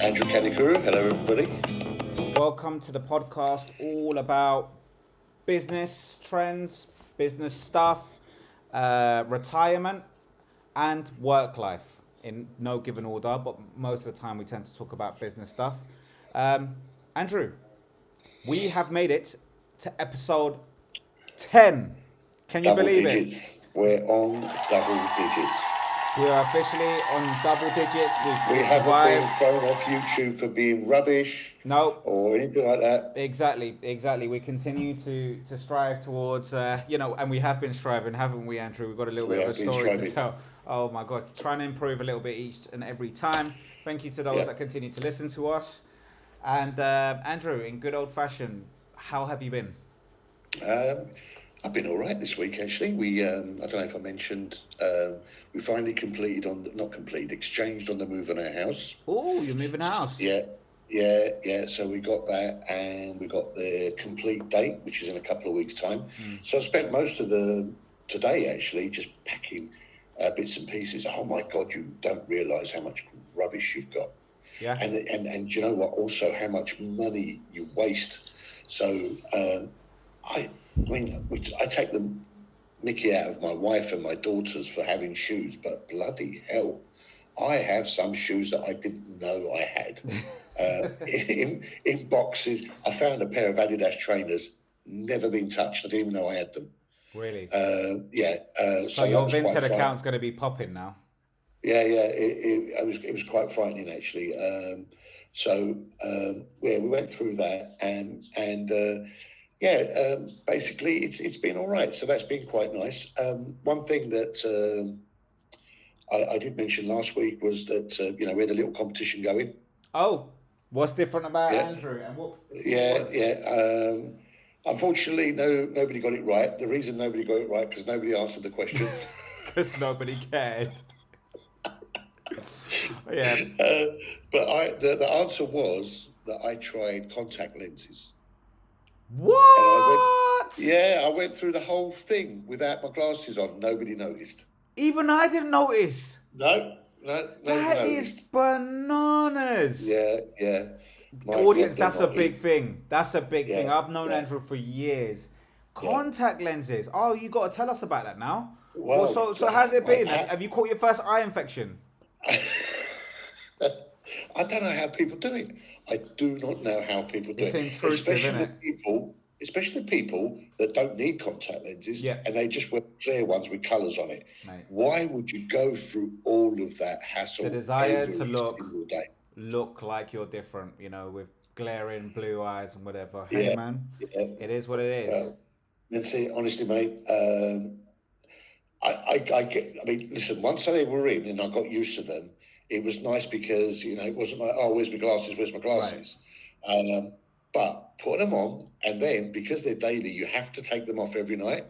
Andrew Kanikuru. Hello, everybody. Welcome to the podcast all about business trends, business stuff, retirement, and work life in no given order, but most of the time we tend to talk about business stuff. Andrew, we have made it to episode 10. Can you Double believe digits. it? We're on double digits. We are officially on double digits. We We've haven't survived. been thrown off YouTube for being rubbish. No. Or anything like that. Exactly. We continue to strive towards, and we have been striving, haven't we, Andrew? We've got a little bit of a story to tell. Oh my God, trying to improve a little bit each and every time. Thank you to those that continue to listen to us. And Andrew, in good old fashion, how have you been? I've been all right this week, actually. I don't know if I mentioned, we finally exchanged on the move on our house. Oh, you're moving house. Yeah. So we got that, and we got the complete date, which is in a couple of weeks' time. So I spent most of today actually just packing bits and pieces. Oh my God, you don't realise how much rubbish you've got. Yeah. And you know what? Also, how much money you waste. So I take the mickey out of my wife and my daughters for having shoes, but bloody hell, I have some shoes that I didn't know I had. In boxes. I found a pair of Adidas trainers, never been touched. I didn't even know I had them. Really? So your Vinted account's going to be popping now. Yeah. It was quite frightening, actually. We went through that, and basically it's been all right. So that's been quite nice. One thing that I did mention last week was that we had a little competition going. Oh, what's different about Andrew? And what? Unfortunately, nobody got it right. The reason nobody got it right because nobody answered the question. Because nobody cared. Yeah. But the answer was that I tried contact lenses. What? I went through the whole thing without my glasses on. Nobody noticed. Even I didn't notice. No. That is bananas. Yeah. Audience, that's a big thing. That's a big thing. I've known Andrew for years. Contact lenses. Oh, you got to tell us about that now. Well, so how's it been? Have you caught your first eye infection? I don't know how people do it. I do not know how people do it. It's intrusive, isn't it? Especially people that don't need contact lenses, and they just wear clear ones with colours on it. Mate. Why would you go through all of that hassle? The desire to look like you're different, with glaring blue eyes and whatever. Hey, man, it is what it is. Mencey, honestly, mate, listen, once they were in and I got used to them, it was nice because, it wasn't like, oh, where's my glasses? Right. But putting them on, and then because they're daily, you have to take them off every night.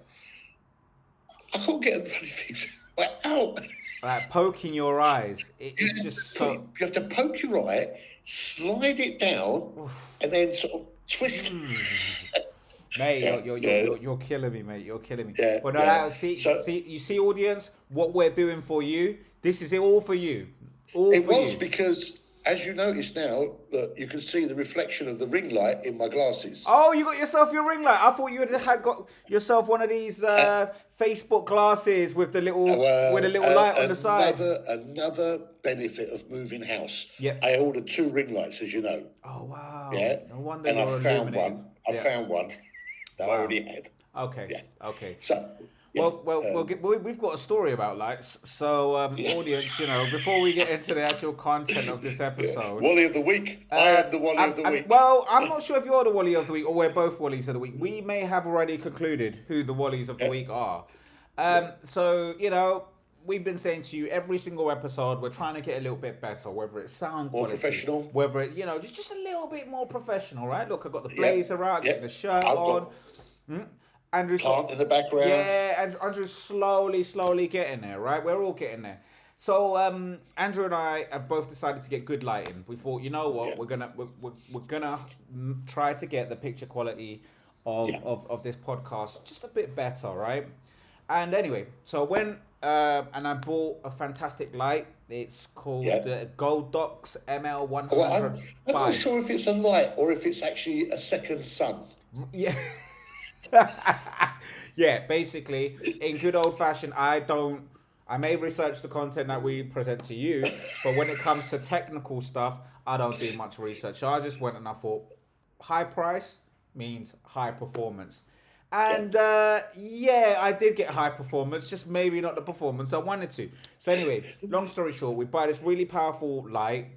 I can't get them bloody things out. Like poking your eyes, it's just so. You have to poke your eye, slide it down, and then sort of twist. Mate, you're killing me, mate. You're killing me. Yeah, but you see, audience, what we're doing for you. This is it all for you. Because, as you notice now, that you can see the reflection of the ring light in my glasses. Oh, you got yourself your ring light. I thought you had got yourself one of these Facebook glasses with the little light on the side. Another benefit of moving house. Yeah. I ordered 2 ring lights, as you know. Oh wow. Yeah. No wonder. And I found one that I already had. Okay. Yeah. Okay. So. We've got a story about lights. So, audience, before we get into the actual content of this episode, Wally of the week. I am the Wally of the week. Well, I'm not sure if you're the Wally of the week or we're both Wallies of the week. We may have already concluded who the Wallies of the week are. So, we've been saying to you every single episode, we're trying to get a little bit better, whether it's sound more quality, professional, whether it, just a little bit more professional, right? Look, I've got the blazer out, getting the shirt on. Andrew's plant in the background. Yeah, and Andrew's slowly getting there, right? We're all getting there. So Andrew and I have both decided to get good lighting. We thought, you know what, we're gonna try to get the picture quality of this podcast just a bit better, right? And anyway, so when and I bought a fantastic light. It's called Yeah. Gold Docs ML Well, I'm 105. not sure if it's a light or if it's actually a second sun. Yeah. Yeah, basically, in good old fashion, I may research the content that we present to you, but when it comes to technical stuff, I don't do much research. So I just went and I thought, high price means high performance. And yeah, I did get high performance, just maybe not the performance I wanted to. So anyway, long story short, we buy this really powerful light.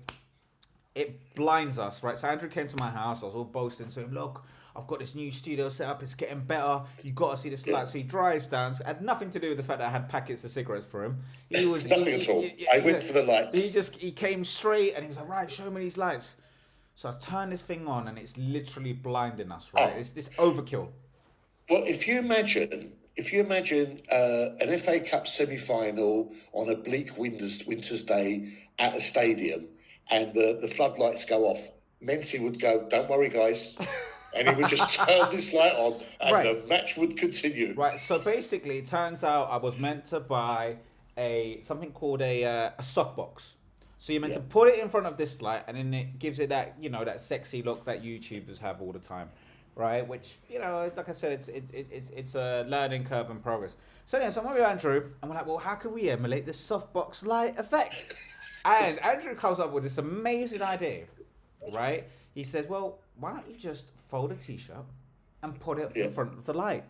It blinds us, right? So Andrew came to my house. I was all boasting to him, look, I've got this new studio set up. It's getting better. You got to see this light. So he drives down. So it had nothing to do with the fact that I had packets of cigarettes for him. He was Nothing at all. I went for the lights. He came straight and he was like, right, show me these lights. So I turned this thing on and it's literally blinding us, right? It's this overkill. Well, if you imagine an FA Cup semi-final on a bleak winter's day at a stadium, and the floodlights go off, Mencey would go, "Don't worry, guys," and he would just turn this light on, and the match would continue. Right. So basically, it turns out I was meant to buy something called a softbox. So you're meant to put it in front of this light, and then it gives it that that sexy look that YouTubers have all the time, right? Which like I said, it's a learning curve and progress. So anyway, so I'm with Andrew, and we're like, well, how can we emulate this softbox light effect? And Andrew comes up with this amazing idea, right? He says, well, why don't you just fold a t-shirt and put it in front of the light?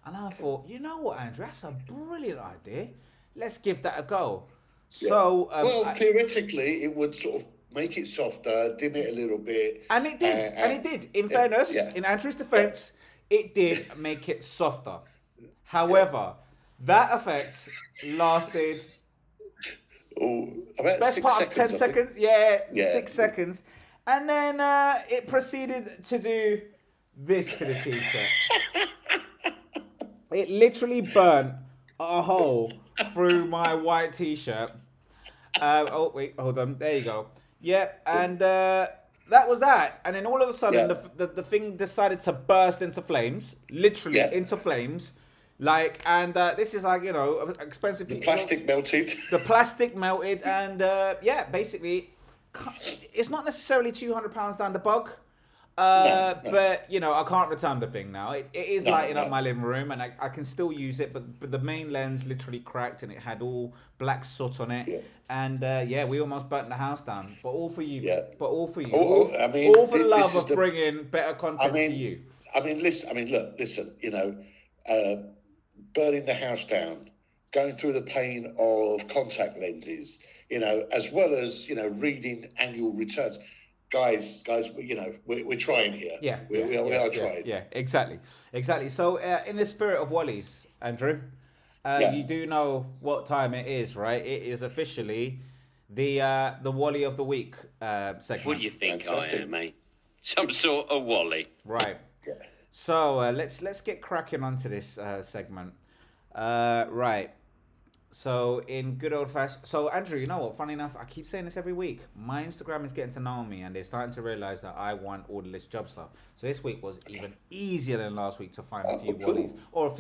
And I thought, you know what, Andrew, that's a brilliant idea. Let's give that a go. Yeah. So, theoretically, it would sort of make it softer, dim it a little bit. And it did. In fairness, in Andrew's defense, it did make it softer. However, that effect lasted... about best 6 part seconds, of 10 seconds. Yeah, 6 seconds. And then it proceeded to do this to the t-shirt. It literally burnt a hole through my white t-shirt. Oh, wait, hold on. There you go. Yeah, and that was that. And then all of a sudden, the thing decided to burst into flames. Literally into flames. Like, and this is like, expensive. The plastic melted. The plastic melted, and basically, it's not necessarily £200 down the bug. No. But, I can't return the thing now. It is lighting up my living room, and I can still use it, but the main lens literally cracked, and it had all black soot on it. Yeah. And, we almost burnt the house down. But all for you. Yeah. But all for you. All for the love of bringing better content to you. Listen, burning the house down, going through the pain of contact lenses, as well as, reading annual returns. Guys, we're trying here. Yeah. We are trying. Yeah, exactly. So, in the spirit of Wolly's, Andrew, you do know what time it is, right? It is officially the Wolly of the Week segment. What do you think I am, mate? Some sort of Wolly. Right. Yeah. So let's get cracking onto this segment. Right. So in good old fashioned. So Andrew, you know what? Funny enough, I keep saying this every week. My Instagram is getting to know me, and they're starting to realize that I want all the list job stuff. So this week was even easier than last week to find a few Wollies or a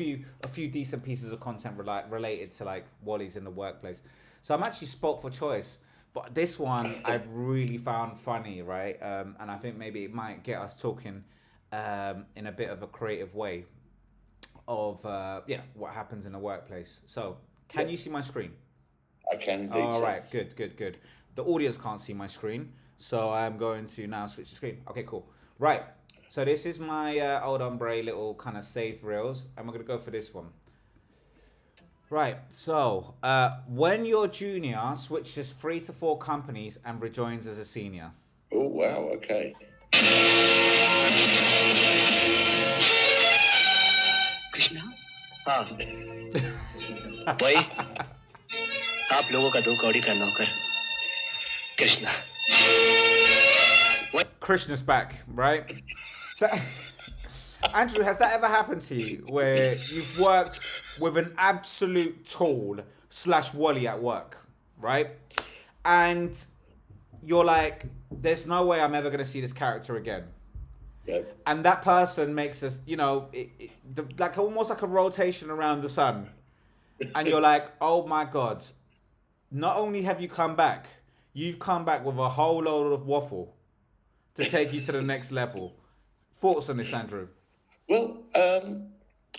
few decent pieces of content related to like Wollies in the workplace. So I'm actually spot for choice. But this one I really found funny, right? And I think maybe it might get us talking in a bit of a creative way of what happens in the workplace. So can you see my screen? I can indeed. All right, good. The audience can't see my screen, so I'm going to now switch the screen. Okay, cool. Right, so this is my Old Hombre little kind of saved reels, and we're going to go for this one. Right, so when your junior switches 3 to 4 companies and rejoins as a senior. Oh, wow, okay. Krishna हाँ भाई आप लोगों का 2 कौड़ी का नौकर Krishna. Krishna's back, right? So, Andrew, has that ever happened to you where you've worked with an absolute tool / Wolly at work, right? And you're like, there's no way I'm ever going to see this character again. Yep. And that person makes us, like almost like a rotation around the sun. and you're like, oh my God, not only have you come back, you've come back with a whole load of waffle to take you to the next level. Thoughts on this, Andrew? Well,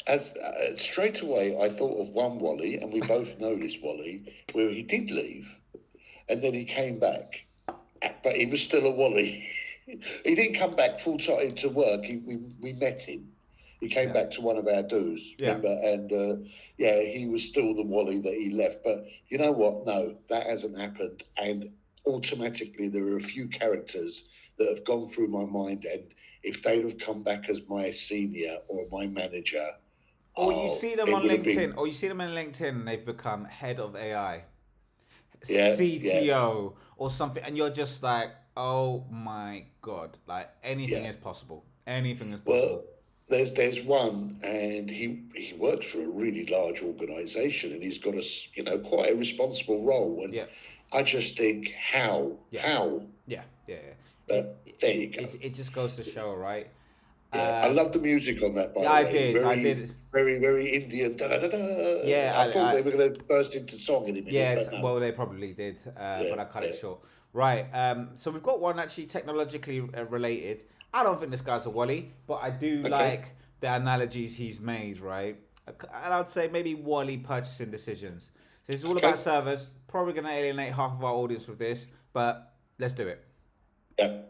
as straight away, I thought of one Wolly, and we both know this Wolly, where he did leave, and then he came back, but he was still a Wolly. He didn't come back full time to work. We met him. He came back to one of our do's, remember? And he was still the Wolly that he left. But you know what? No, that hasn't happened. And automatically, there are a few characters that have gone through my mind. And if they'd have come back as my senior or my manager, or you see them on LinkedIn, or you see them on LinkedIn, and they've become head of AI, CTO, or something, and you're just like, oh my God, like anything is possible. Anything is possible. Well, there's one, and he works for a really large organisation, and he's got quite a responsible role. And I just think how. There you go. It just goes to show, right? Yeah, I love the music on that. By the way, I did. Very, very Indian. Da, da, da, da. Yeah, I thought they were going to burst into song in a minute. Yes, well, they probably did, but I cut it short. Right. So we've got one actually technologically related. I don't think this guy's a Wolly, but I do like the analogies he's made. Right, and I'd say maybe Wolly purchasing decisions. So this is all about servers. Probably going to alienate half of our audience with this, but let's do it. Yeah.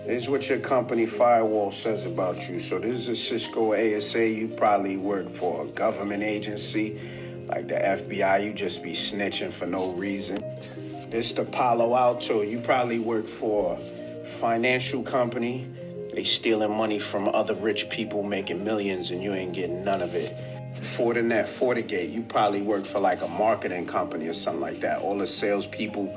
Here's what your company firewall says about you. So this is a Cisco ASA. You probably work for a government agency like the FBI. You just be snitching for no reason. This the Palo Alto. You probably work for a financial company. They stealing money from other rich people making millions and you ain't getting none of it. Fortinet, FortiGate. You probably work for like a marketing company or something like that. All the salespeople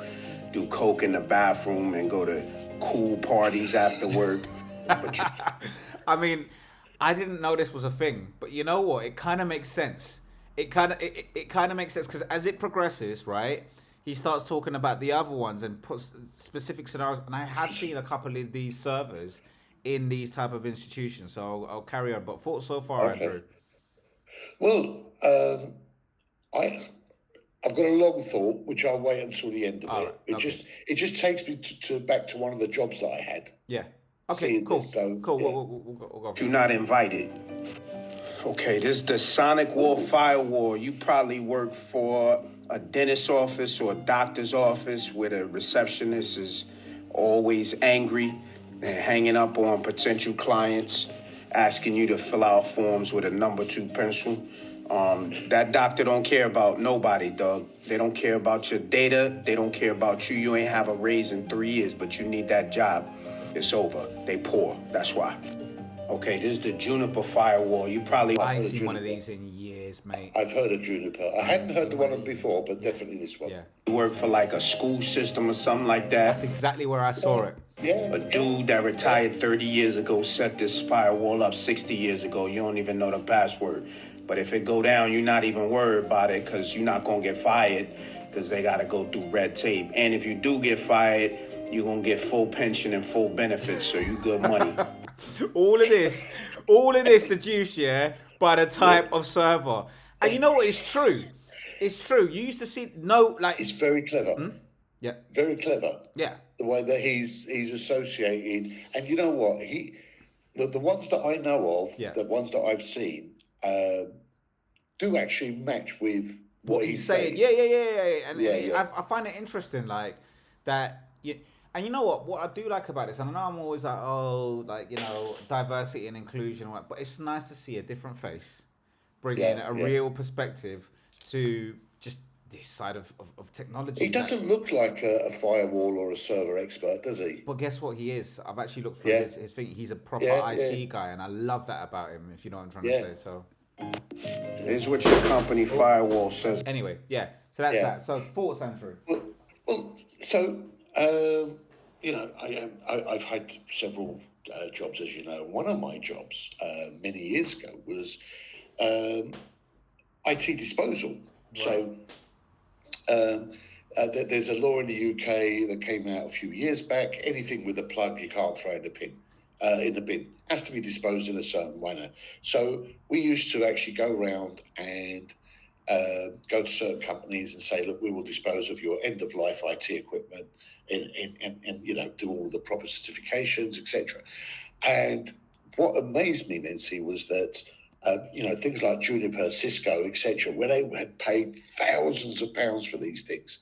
do coke in the bathroom and go to cool parties after work. I mean, I didn't know this was a thing, but you know what? It kind of makes sense. It kind of makes sense because as it progresses, right, he starts talking about the other ones and puts specific scenarios. And I have seen a couple of these servers in these type of institutions. So I'll carry on. But thoughts so far, Andrew? Well, I've got a long thought, which I'll wait until the end of it. It just takes me back to one of the jobs that I had. Yeah. Okay. Cool. Cool. Yeah. We'll go. You're not invited. Okay, this is the Sonic Wall Firewall. You probably work for a dentist's office or a doctor's office where the receptionist is always angry and hanging up on potential clients, asking you to fill out forms with a number 2 pencil. That doctor don't care about nobody, dog. They don't care about your data. They don't care about you. You ain't have a raise in 3 years, but you need that job. It's over. They poor. That's why. Okay, this is the Juniper Firewall. You probably... I ain't seen one of these in years, mate. I've heard of Juniper. I hadn't heard the one before, but definitely this one. Yeah. You work for like a school system or something like that. That's exactly where I saw it. Yeah. A dude that retired 30 years ago set this firewall up 60 years ago. You don't even know the password. But if it go down, you're not even worried about it because you're not going to get fired because they got to go through red tape. And if you do get fired, you're going to get full pension and full benefits, so you good money. all of this, the juice, by the type of server. And you know what? It's true. It's true. You used to see, It's very clever. Yeah. Very clever. Yeah. The way that he's associated. And you know what? The ones that I know of, the ones that I've seen, do actually match with what he's saying. Yeah. And I find it interesting, like that. And you know what I do like about this, and I know I'm always like, diversity and inclusion, but it's nice to see a different face, bringing a real perspective to just this side of technology. He doesn't look like a firewall or a server expert, does he? But guess what he is? I've actually looked through his thing. He's a proper IT guy, and I love that about him, if you know what I'm trying to say. So here's what your company firewall says. Anyway, so that's that. So thoughts, Andrew? Well, so I've had several jobs, as you know. One of my jobs many years ago was IT disposal. Right. So there's a law in the UK that came out a few years back. Anything with a plug you can't throw in the bin. It has to be disposed in a certain manner. So we used to actually go around and go to certain companies and say, look, we will dispose of your end-of-life IT equipment and do all the proper certifications, etc. And what amazed me, Mencey, was that things like Juniper, Cisco, etc., where they had paid thousands of pounds for these things,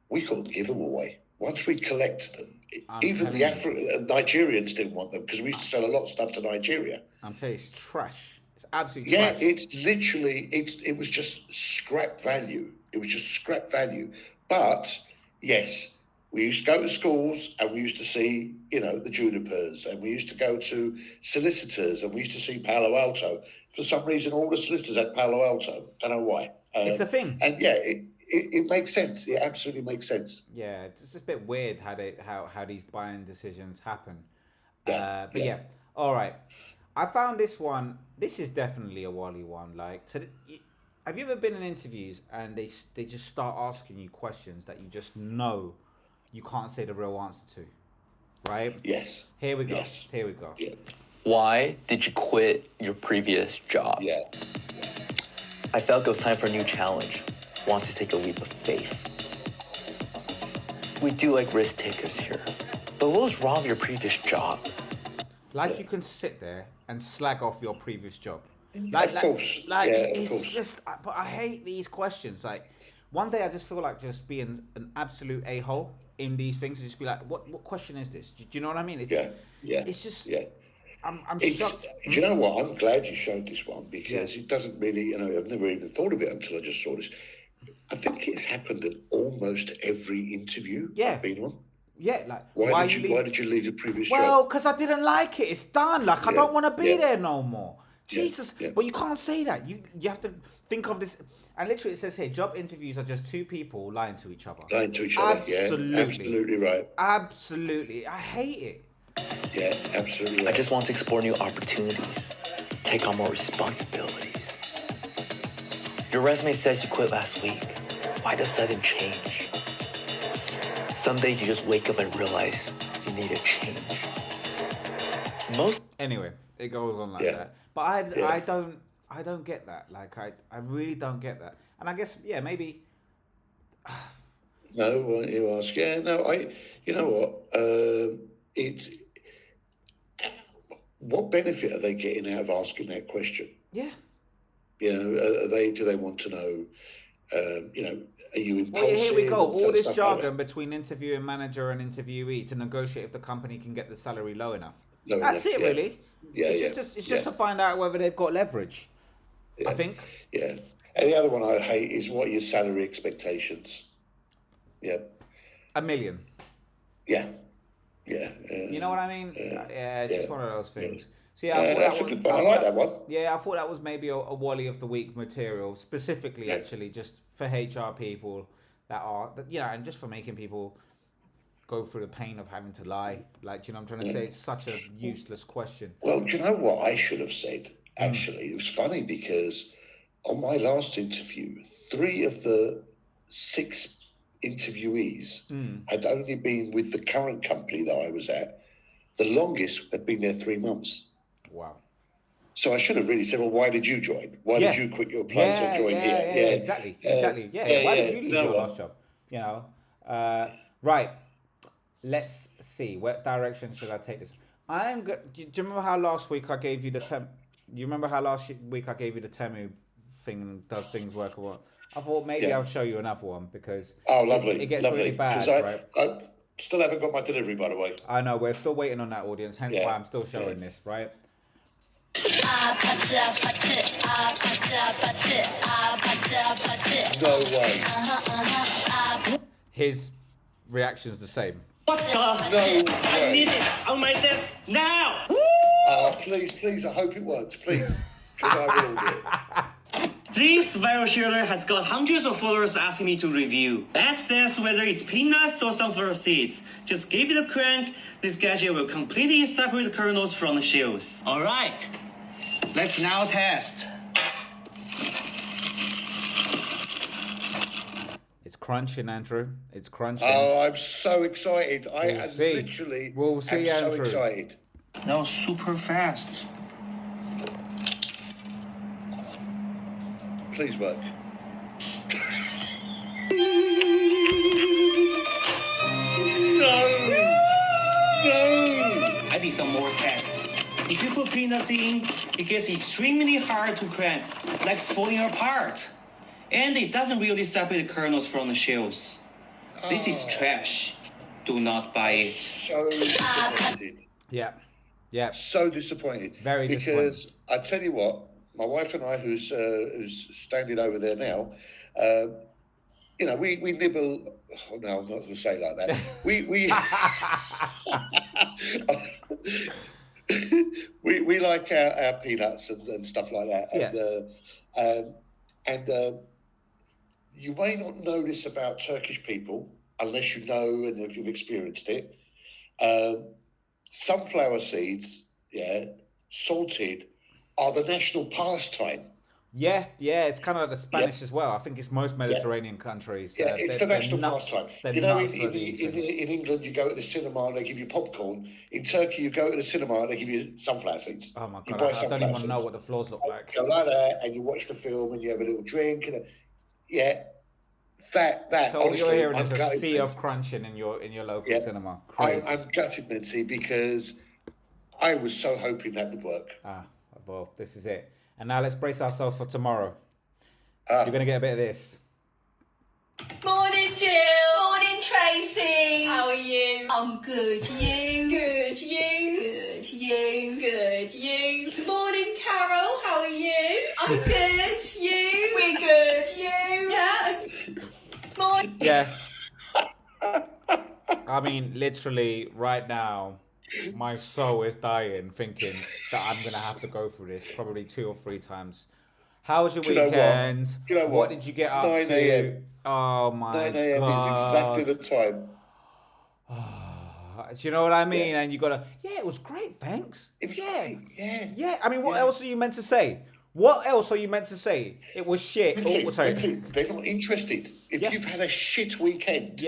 we couldn't give them away. Once we collected them, even the Nigerians didn't want them because we used to sell a lot of stuff to Nigeria. I'm telling you, it's trash. It's absolutely trash. Yeah, it's literally, it was just scrap value. It was just scrap value. But, yes, we used to go to schools and we used to see, the Junipers, and we used to go to solicitors and we used to see Palo Alto. For some reason, all the solicitors had Palo Alto. Don't know why. It's a thing. And, yeah, it makes sense. It absolutely makes sense. Yeah, it's just a bit weird how these buying decisions happen. Yeah, But yeah, all right. I found this one. This is definitely a Wolly one. Like, have you ever been in interviews and they just start asking you questions that you just know you can't say the real answer to, right? Yes. Here we go. Yes. Here we go. Yeah. Why did you quit your previous job? Yeah. I felt it was time for a new challenge. Want to take a leap of faith. We do like risk takers here. But what was wrong with your previous job? Like, you can sit there and slag off your previous job. Of course. It's just, but I hate these questions. Like, one day I just feel like just being an absolute a-hole in these things and just be like, what question is this? Do you know what I mean? It's, It's just, I'm shocked. Do you know what? I'm glad you showed this one because it doesn't really, I've never even thought of it until I just saw this. I think it's happened at almost every interview I've been on. Yeah, like, why did you leave the previous job? Well, because I didn't like it. It's done. Like, I don't want to be there no more. Jesus. But you can't say that. You have to think of this. And literally it says here, job interviews are just two people lying to each other. Absolutely right. Absolutely. I hate it. Yeah, absolutely right. I just want to explore new opportunities, take on more responsibilities. Your resume says you quit last week. Why the sudden change? Some days you just wake up and realize you need a change. Anyway, it goes on like that. But I don't get that. Like, I really don't get that. And I guess, maybe. No, well, you ask. Yeah, no, you know what? What benefit are they getting out of asking that question? Yeah. Do they want to know, are you impulsive? Well, here we go. All this jargon like between interviewing manager and interviewee to negotiate if the company can get the salary low enough. That's it, really. It's just to find out whether they've got leverage. I think. Yeah. And the other one I hate is what are your salary expectations? Yeah. $1 million. Yeah. Yeah. You know what I mean? It's just one of those things. So I like that one. Yeah, I thought that was maybe a Wolly of the Week material, specifically actually just for HR people that are, and just for making people go through the pain of having to lie. Like, I'm trying to say? It's such a useless question. Well, do you know what I should have said? Actually, it was funny because on my last interview, 3 of the 6 interviewees had only been with the current company that I was at. The longest had been there 3 months. Wow. So I should have really said, well, why did you join? Why did you quit your place and join here? Yeah, exactly. Yeah, why did you leave your last job? Right. Let's see. What direction should I take this? I'm good. Do you remember how last week I gave you the You remember how last week I gave you the Temu thing? Does things work or what? I thought maybe I'll show you another one because lovely. It gets really bad, right? I still haven't got my delivery, by the way. I know we're still waiting on that audience. Hence why I'm still showing this, right? No way. His reaction's the same. What the? No way. I need it on my desk now. Please, I hope it works, please. Because I will do it. This viral shooter has got hundreds of followers asking me to review. That says whether it's peanuts or sunflower seeds. Just give it a crank. This gadget will completely separate the kernels from the shells. All right, let's now test. It's crunching, Andrew. It's crunching. Oh, I'm so excited. We'll see, so Andrew. excited. That was super fast. please work? No. I did some more tests. If you put peanuts in, it gets extremely hard to crack, like it's falling apart. And it doesn't really separate the kernels from the shells. This is trash. Do not buy it. So disappointed. Yeah. Yeah. So disappointed. Very because I tell you what, my wife and I, who's standing over there now, you know, we nibble. Oh, no, I'm not going to say it like that. we we like our peanuts and stuff like that. And you may not know this about Turkish people unless you know and if you've experienced it. Sunflower seeds, salted, are the national pastime. Yeah, it's kind of like the Spanish as well. I think it's most Mediterranean countries. Yeah, it's the national pastime. You know, in in England, you go to the cinema and they give you popcorn. In Turkey, you go to the cinema and they give you sunflower seeds. Oh my You God, buy I don't sunflower even know seeds. what the floors look like. Go like that, and you watch the film and you have a little drink. And that. So honestly, you're hearing I'm is a gutted. sea of crunching in your local cinema. Crazy. I'm gutted, Mencey, because I was so hoping that would work. Well, this is it. And now let's brace ourselves for tomorrow. You're going to get a bit of this. Morning, Jill. Morning, Tracy. How are you? I'm good. You? Good. You? Good. You? Good. You? Morning, Carol. How are you? I'm good. You? We're good. You? Yeah. Morning. Yeah. I mean, literally, right now, my soul is dying thinking that I'm going to have to go through this probably 2 or 3 times. How was your weekend? You know what? What did you get up 9 to? a.m. Oh my 9 a.m. God. is exactly the time. Do you know what I mean? And you gotta, it was great, thanks. It was great. Yeah. Yeah, I mean, what else are you meant to say? What else are you meant to say? It was shit. Sorry. They're not interested. If you've had a shit weekend,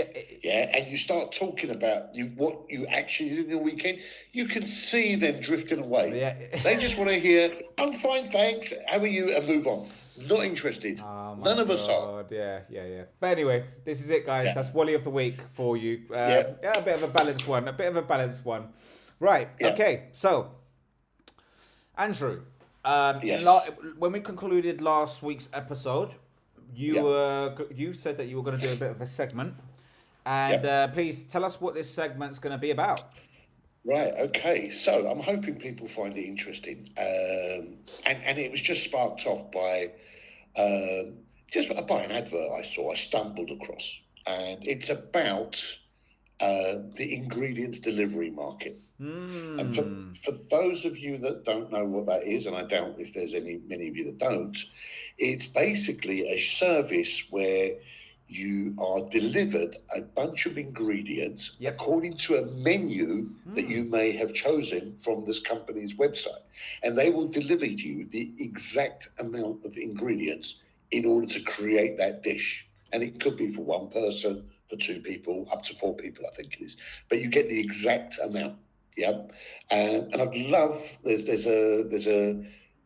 and you start talking about what you actually did in the weekend, you can see them drifting away. Yeah. They just want to hear, I'm fine, thanks, how are you, and move on. Not interested. Oh my None of us are. God. Yeah. But anyway, this is it, guys. That's Wolly of the Week for you. A bit of a balanced one. Right. Yeah. Okay. So, Andrew, Yes. when we concluded last week's episode, you said that you were going to do a bit of a segment, and please tell us what this segment's going to be about. Right, okay. So I'm hoping people find it interesting. And it was just sparked off by an advert I stumbled across. And it's about the ingredients delivery market. And for those of you that don't know what that is, and I doubt if there's many of you that don't, it's basically a service where you are delivered a bunch of ingredients according to a menu that you may have chosen from this company's website. And they will deliver you the exact amount of ingredients in order to create that dish. And it could be for one person, for 2 people, up to 4 people, I think it is. But you get the exact amount. And I'd love, there's a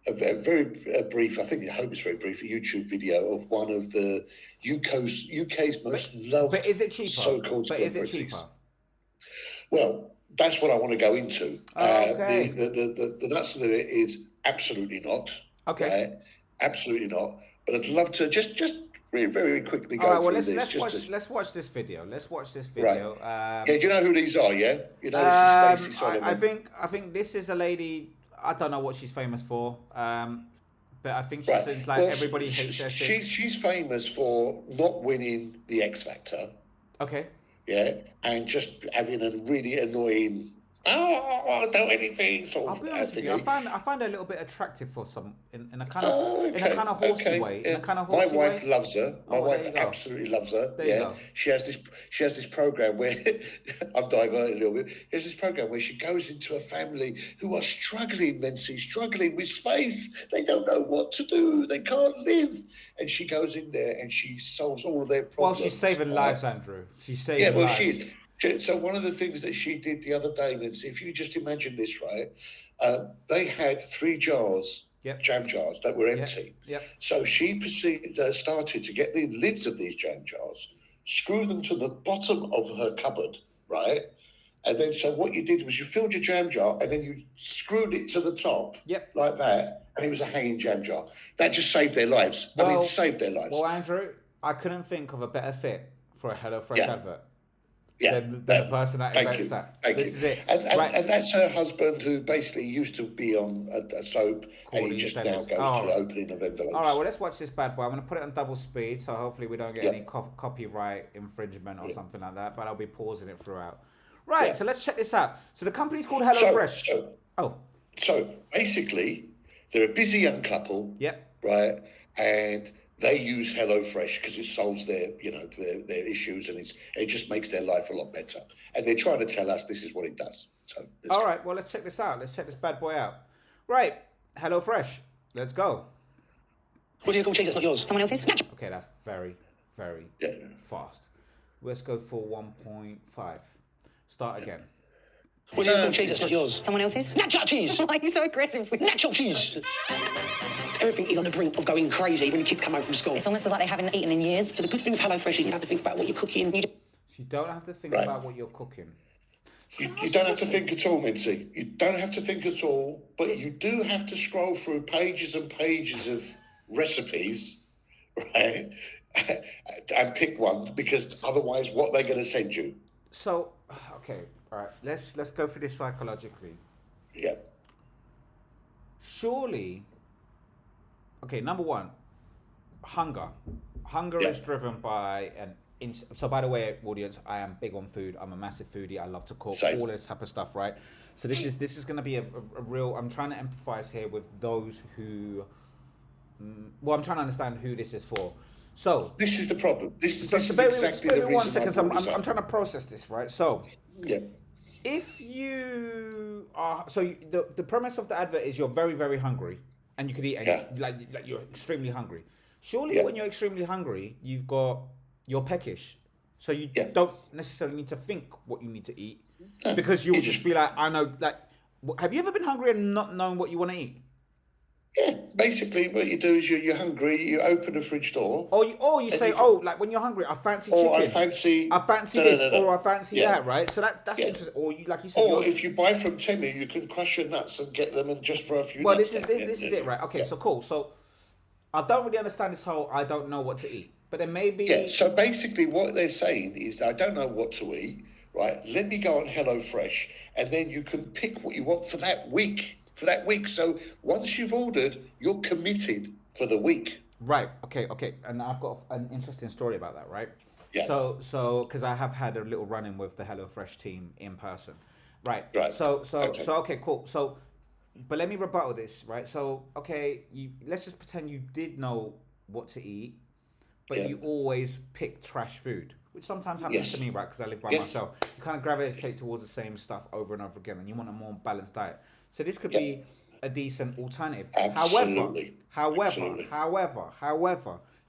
very brief, I hope it's very brief, a YouTube video of one of the UK's most loved but is it cheaper? so-called But is it celebrities. cheaper? Well, that's what I want to go into. Okay. The nuts of it is absolutely not. Okay. Absolutely not. But I'd love to just very, very quickly go All right. Well, through let's watch this video. Right. Do you know who these are? Yeah. You know, this is Stacey Solomon. I think this is a lady. I don't know what she's famous for. But I think she's like everybody hates her. She's famous for not winning the X Factor. Okay. Yeah, and just having a really annoying, I'll do anything sort of. I'll be honest with you. I find her a little bit attractive for some in a kind of horsey way. Yeah. In a kind of My horsey wife way. loves her. My wife absolutely loves her. There you go. She has this program where I'm diverting a little bit. There's this program where she goes into a family who are struggling with space. They don't know what to do. They can't live, and she goes in there and she solves all of their problems. Well, she's saving lives, Andrew. She's saving lives. She is. So one of the things that she did the other day, Mencey, if you just imagine this, right? They had 3 jars jam jars that were empty. Yep. So she started to get the lids of these jam jars, screw them to the bottom of her cupboard, right? And then, so what you did was you filled your jam jar and then you screwed it to the top, like that, and it was a hanging jam jar. That just saved their lives. I mean, saved their lives. Well, Andrew, I couldn't think of a better fit for a HelloFresh advert. Yeah, than the person that invents that. This is it. And that's her husband, who basically used to be on a soap, and he just now goes to the opening of envelopes. All right, well, let's watch this bad boy. I'm going to put it on double speed, so hopefully we don't get any copyright infringement or something like that, but I'll be pausing it throughout. Right, so let's check this out. So the company's called HelloFresh. So basically, they're a busy young couple, right, and they use HelloFresh because it solves their issues, and it just makes their life a lot better. And they're trying to tell us this is what it does. So all right, well, let's check this out. Let's check this bad boy out. Right, HelloFresh, let's go. What do you call cheese that's not yours? Someone else's? Okay, that's very, very fast. Let's go for 1.5. Start again. What do you call cheese that's not yours? Someone else's? Nacho cheese! Why are you so aggressive? Nacho cheese! Everything is on the brink of going crazy when the kids come home from school. It's almost as like they haven't eaten in years. So the good thing with HelloFresh is you have to think about what you're cooking. You don't have to think about what you're cooking. You don't have to think at all, Mencey. You don't have to think at all, but you do have to scroll through pages and pages of recipes, right? And pick one, because otherwise what they're going to send you. So, okay, all right, let's go through this psychologically. Yeah. Surely, okay, number one, hunger. Hunger is driven by so by the way, audience, I am big on food. I'm a massive foodie. I love to cook, all this type of stuff, right? So this is going to be a real, I'm trying to empathize here with those who, I'm trying to understand who this is for. So this is the problem. This is exactly the reason. 1 second. I'm trying to process this, right? So if you are, the premise of the advert is you're very, very hungry, and you could eat, like you're extremely hungry. Surely, when you're extremely hungry, you're peckish, so you don't necessarily need to think what you need to eat, because you'll just be like, I know. Like, have you ever been hungry and not knowing what you want to eat? Yeah, basically what you do is you're hungry, you open the fridge door. Or you say, like when you're hungry, I fancy chicken. Or I fancy this, or I fancy that, right? So that's interesting. Or you, like you said, if you buy from Timmy, you can crush your nuts and get them and just for a few Well, nuts. this is it, right? Okay, so cool. So I don't really understand this whole I don't know what to eat. But then maybe... Yeah, so basically what they're saying is, I don't know what to eat, right? Let me go on HelloFresh, and then you can pick what you want for that week. So once you've ordered, you're committed for the week. Right, okay. And I've got an interesting story about that, right? Yeah. So, because I have had a little run-in with the HelloFresh team in person. Right. Okay, cool. So, but let me rebuttal this, right? So, okay, let's just pretend you did know what to eat, but you always pick trash food, which sometimes happens to me, right? Because I live by myself. You kind of gravitate towards the same stuff over and over again, and you want a more balanced diet. So this could be a decent alternative. Absolutely. However,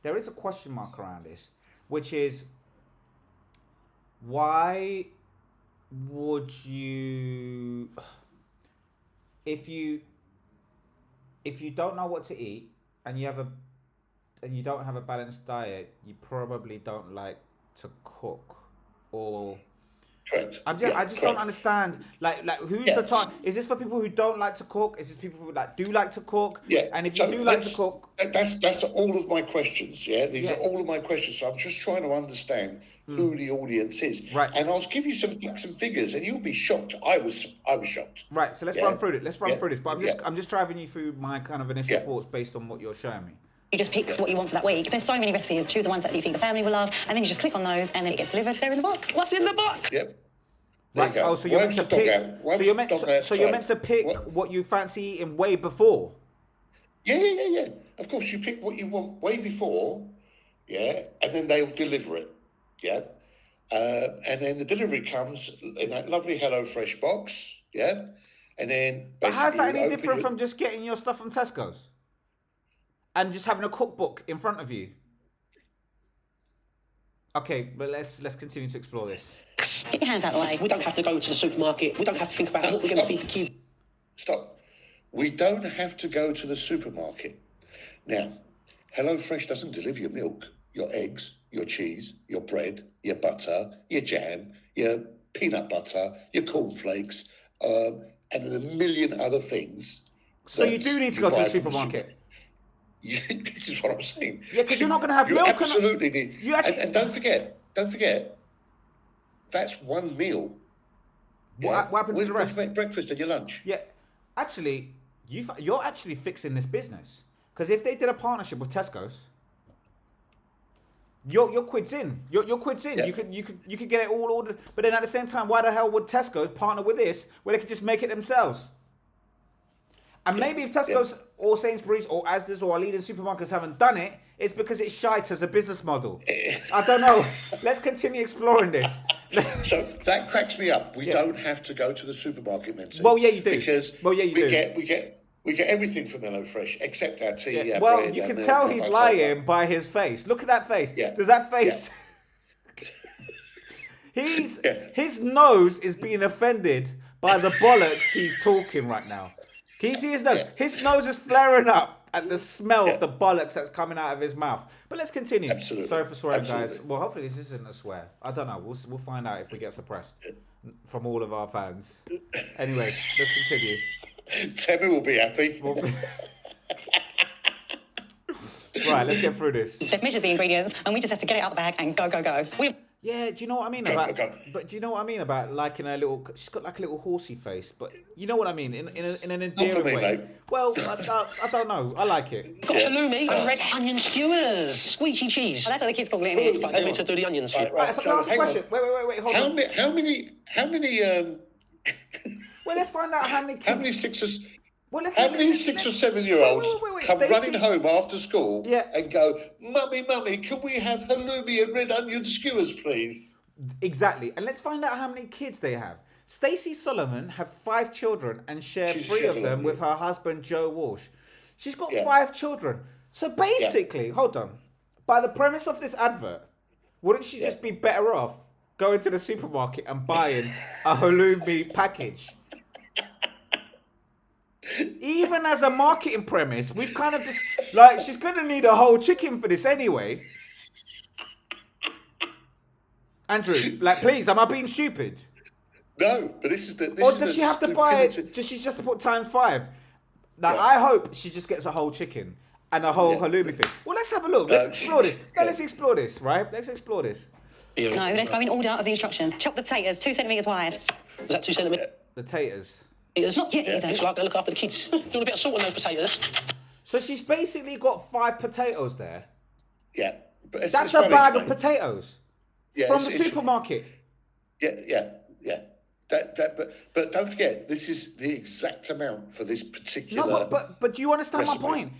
there is a question mark around this, which is, why would you, if you don't know what to eat and you don't have a balanced diet, you probably don't like to cook, or correct. I just don't understand. Like who's the time? Is this for people who don't like to cook? Is this people who do like to cook? Yeah. And if you do like to cook, that's all of my questions. Yeah, these are all of my questions. So I'm just trying to understand who the audience is. Right. And I'll give you some facts and figures, and you'll be shocked. I was shocked. Right. So let's run through it. Let's run through this. But I'm just driving you through my kind of initial thoughts based on what you're showing me. You just pick what you want for that week. There's so many recipes. Choose the ones that you think the family will love, and then you just click on those, and then it gets delivered. They're in the box. What's in the box? Yep. Right. Oh, so you're meant to pick. So you're meant to pick what you fancy eating way before. Yeah. Of course, you pick what you want way before, and then they'll deliver it, and then the delivery comes in that lovely HelloFresh box, and then. But how's that any different from just getting your stuff from Tesco's and just having a cookbook in front of you? Okay, but let's continue to explore this. Get your hands out of the way. We don't have to go to the supermarket. We don't have to think about what we're going to feed the kids. Stop. We don't have to go to the supermarket. Now, HelloFresh doesn't deliver your milk, your eggs, your cheese, your bread, your butter, your jam, your peanut butter, your cornflakes, and a million other things. So you do need to go to the supermarket. This is what I'm saying. Yeah, because you're not going to have you milk. Absolutely need. And don't forget, that's one meal. What happens to the rest? You make breakfast and your lunch. Yeah, actually, you're actually fixing this business. Because if they did a partnership with Tesco's, your quid's in. Your quid's in. Yeah. You could get it all ordered. But then at the same time, why the hell would Tesco's partner with this where they could just make it themselves? And maybe if Tesco's or Sainsbury's or Asda's or our leading supermarkets haven't done it, it's because it's shite as a business model. I don't know. Let's continue exploring this. So that cracks me up. We don't have to go to the supermarket, Mencey. Well, yeah, you do. Because we get everything from HelloFresh except our tea. Yeah. Well, you can tell he's lying by his face. Look at that face. Yeah. Does that face? Yeah. His nose is being offended by the bollocks he's talking right now. Can you see his nose? Yeah. His nose is flaring up at the smell of the bollocks that's coming out of his mouth. But let's continue. Absolutely. Sorry for swearing, guys. Well, hopefully this isn't a swear. I don't know. We'll find out if we get suppressed from all of our fans. Anyway, let's continue. Temi will be happy. Right, let's get through this. They've measured the ingredients, and we just have to get it out the bag and go, go, go. Yeah, do you know what I mean about? But do you know what I mean about liking her little? She's got like a little horsey face, but you know what I mean in an endearing way. Mate. Well, I don't know. I like it. Got halloumi and red onion skewers, squeaky cheese. Well, that's what the kids call it. But they need to do the onions. Right, so can I ask a question? Wait, hold on. How many? Well, let's find out how many kids. How many 6 or 7 year olds come Stacey, running home after school and go, Mummy, can we have halloumi and red onion skewers, please? Exactly. And let's find out how many kids they have. Stacey Solomon have 5 children and share 3 of them with her husband, Joe Walsh. She's got 5 children. So basically, hold on. By the premise of this advert, wouldn't she just be better off going to the supermarket and buying a halloumi package? Even as a marketing premise, we've kind of just like she's gonna need a whole chicken for this anyway. Andrew, like, please, am I being stupid? No, but this is the. Or does she have to buy it? Does she just put times 5? Now, I hope she just gets a whole chicken and a whole halloumi thing. Well, let's have a look. Let's explore this. Let's explore this, right? Let's explore this. No, let's go in order of the instructions. Chop the potatoes 2 centimetres wide. Is that 2 centimetres? The taters. It's not yet, it's like I look after the kids. Do a bit of salt on those potatoes. So she's basically got 5 potatoes there. Yeah. But that's a bag of potatoes from the supermarket. Yeah. But don't forget, this is the exact amount for this particular. No, but do you understand my point?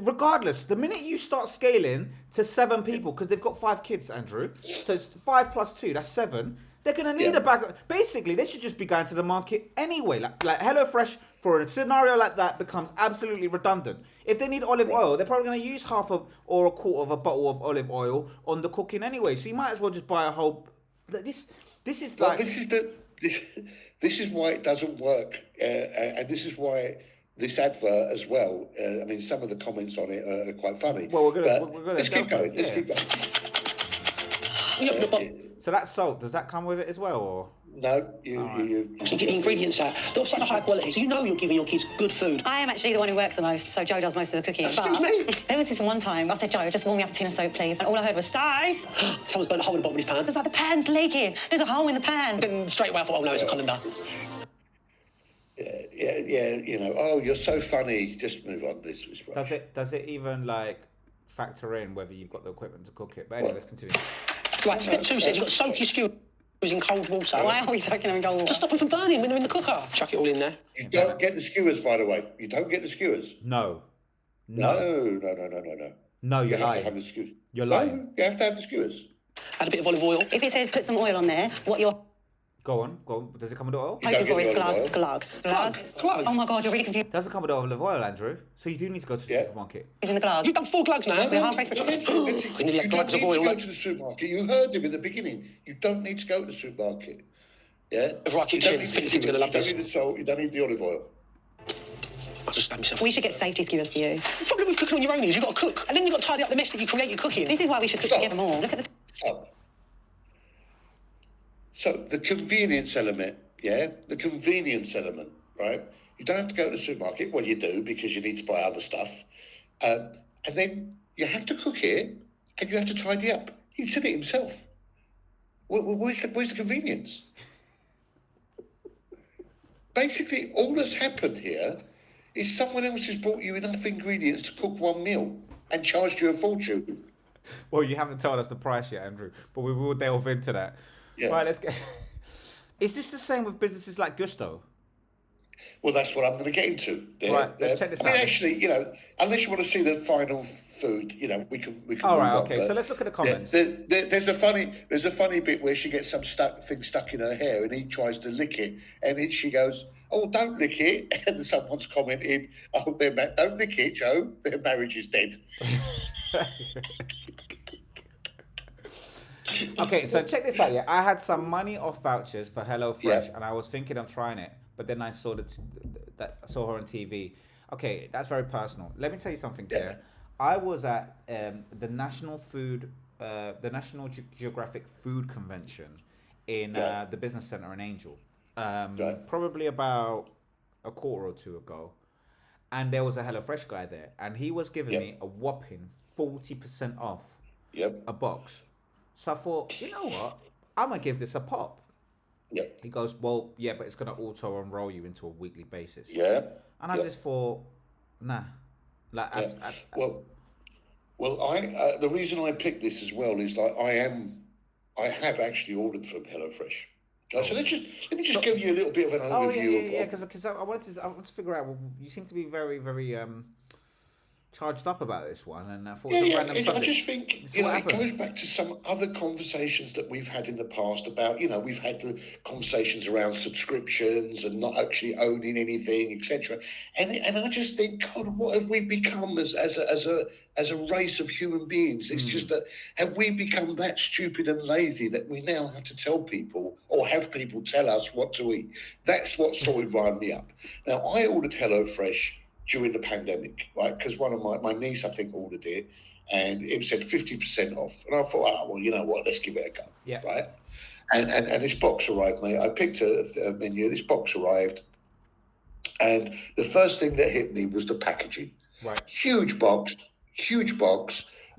Regardless, the minute you start scaling to 7 people, because they've got 5 kids, Andrew, so it's 5 plus 2, that's 7. They're going to need a bag of... Basically, they should just be going to the market anyway. Like HelloFresh, for a scenario like that, becomes absolutely redundant. If they need olive oil, they're probably going to use half or a quarter of a bottle of olive oil on the cooking anyway. So you might as well just buy a whole... This is like... This is why it doesn't work. And this is why this advert as well... I mean, some of the comments on it are quite funny. Well, we're gonna let's keep going. Yeah. Let's keep going. So that salt, does that come with it as well, or? No, you get the ingredients out. They're of such a high quality. So you know you're giving your kids good food. I am actually the one who works the most, so Joe does most of the cooking. Excuse me? There was this one time, I said, Joe, just warm me up a tin of soap, please. And all I heard was, Stace! Someone's burnt a hole in the bottom of his pan. It was like the pan's leaking. There's a hole in the pan. Then straight away I thought, oh no, it's a colander. Yeah, you know, oh, you're so funny. Just move on. Does it even, like, factor in whether you've got the equipment to cook it? But anyway, let's continue. Right, step 2 says you've got to soak your skewers in cold water. Why are we soaking them in cold water? To stop them from burning when they're in the cooker. Chuck it all in there. You don't get the skewers, by the way. You don't get the skewers. No. No, you're lying. You have to have the skewers. You're lying. No, you have to have the skewers. Add a bit of olive oil. If it says put some oil on there, what you're... Go on. Does it come with oil? Hoping for is glug. Oh my God, you're really confused. Doesn't come with olive oil, Andrew. So you do need to go to the supermarket. He's in the glug. You've done 4 glugs now. We're halfway through. We nearly had glugs of oil. You don't need to go to the supermarket. You heard him in the beginning. You don't need to go to the supermarket. Yeah? If I keep chilling, I think the kids are going to love this. You don't need the salt. You don't need the olive oil. got to stab myself. We should get safety skewers for you. The problem with cooking on your own is you've got to cook, and then you've got to tidy up the mess that you created cooking. This is why we should cook Stop. together more. Look at the... Stop. So the convenience element, the convenience element, right? You don't have to go to the supermarket. Well, you do because you need to buy other stuff. And then you have to cook it and you have to tidy up. He said it himself. Where's the convenience? Basically, all that's happened here is someone else has brought you enough ingredients to cook one meal and charged you a fortune. Well, you haven't told us the price yet, Andrew, but we will delve into that. Yeah. Right, let's get... Is this the same with businesses like Gusto? Well, that's what I'm going to get into. Right, let's check this out. Actually, unless you want to see the final food, we can. All move right, on, okay. So let's look at the comments. There's a funny bit where she gets some thing stuck in her hair, and he tries to lick it, and then she goes, "Oh, don't lick it!" And someone's commented, "Oh, don't lick it, Joe. Their marriage is dead." Okay, so check this out. Yeah, I had some money off vouchers for HelloFresh, and I was thinking of trying it, but then I saw saw her on TV. Okay, that's very personal. Let me tell you something, Claire. I was at the National Geographic Food Convention in the Business Center in Angel, probably about a quarter or two ago, and there was a HelloFresh guy there, and he was giving me a whopping 40% off a box. So I thought, you know what? I'm going to give this a pop. Yep. He goes, well, yeah, but it's going to auto-enroll you into a weekly basis. Yeah. And I just thought, nah. The reason I picked this as well is like I have actually ordered from HelloFresh. So let me just give you a little bit of an overview because I wanted to figure out. Well, you seem to be very, very charged up about this one, and I thought it was a random subject. I just think it goes back to some other conversations that we've had in the past about we've had the conversations around subscriptions and not actually owning anything, etc. And I just think, God, what have we become as a race of human beings? It's just that have we become that stupid and lazy that we now have to tell people or have people tell us what to eat? That's what sort of wound me up. Now I ordered HelloFresh during the pandemic, right? Because one of my niece, I think, ordered it, and it said 50% off. And I thought, well, you know what? Let's give it a go. Yeah. Right. And this box arrived, mate. I picked a menu. This box arrived, and the first thing that hit me was the packaging. Right. Huge box,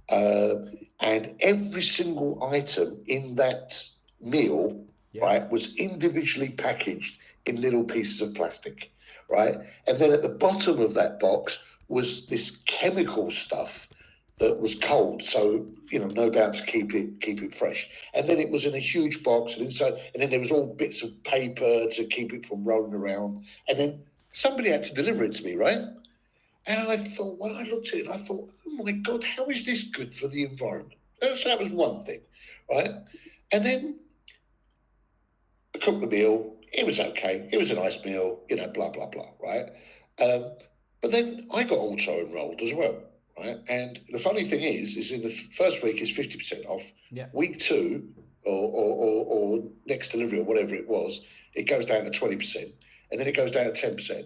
and every single item in that meal, right, was individually packaged in little pieces of plastic. Right, and then at the bottom of that box was this chemical stuff that was cold, so no doubt to keep it fresh. And then it was in a huge box, and then there was all bits of paper to keep it from rolling around. And then somebody had to deliver it to me, right? And I thought, when I looked at it, I thought, oh my God, how is this good for the environment? So that was one thing, right? And then I cooked the meal. It was okay. It was a nice meal, blah, blah, blah, right? But then I got auto-enrolled as well, right? And the funny thing is in the first week is 50% off. Yeah. Week 2 or next delivery or whatever it was, it goes down to 20%. And then it goes down to 10%.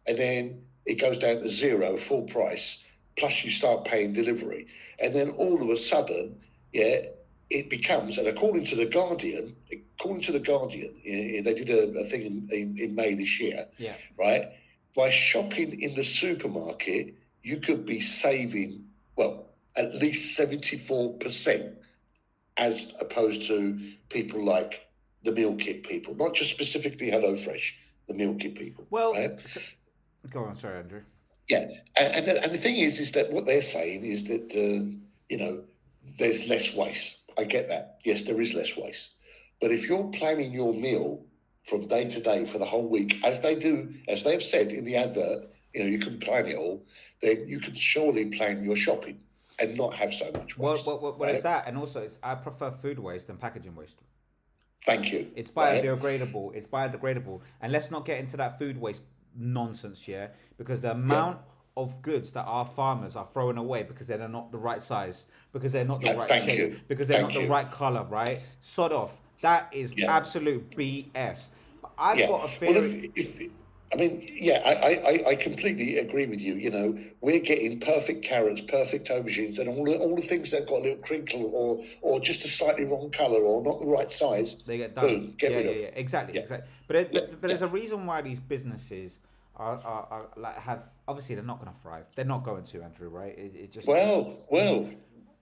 And then it goes down to 0, full price, plus you start paying delivery. And then all of a sudden, it becomes, and according to the Guardian, they did a thing in May this year, right? By shopping in the supermarket, you could be saving, at least 74%, as opposed to people like the meal kit people, not just specifically HelloFresh, the meal kit people. Well, right? Go on, sorry, Andrew. Yeah, and the thing is that what they're saying is that there's less waste. I get that. Yes, there is less waste. But if you're planning your meal from day to day for the whole week, as they've said in the advert, you can plan it all, then you can surely plan your shopping and not have so much waste. Well, right? It's that, and also I prefer food waste than packaging waste. Thank you. It's biodegradable. It's biodegradable. And let's not get into that food waste nonsense, because the amount of goods that our farmers are throwing away because they're not the right size, because they're not the right shape, because they're not the right color, right? Sod off. That is absolute BS. But I've got a theory. I mean, yeah, I completely agree with you. You know, we're getting perfect carrots, perfect aubergines, and all the things that got a little crinkle or just a slightly wrong colour or not the right size. They get done. Boom, get rid of. Yeah, exactly, Yeah. exactly. But there's a reason why these businesses are like have obviously they're not going to thrive. They're not going to, Andrew, right? It just Well.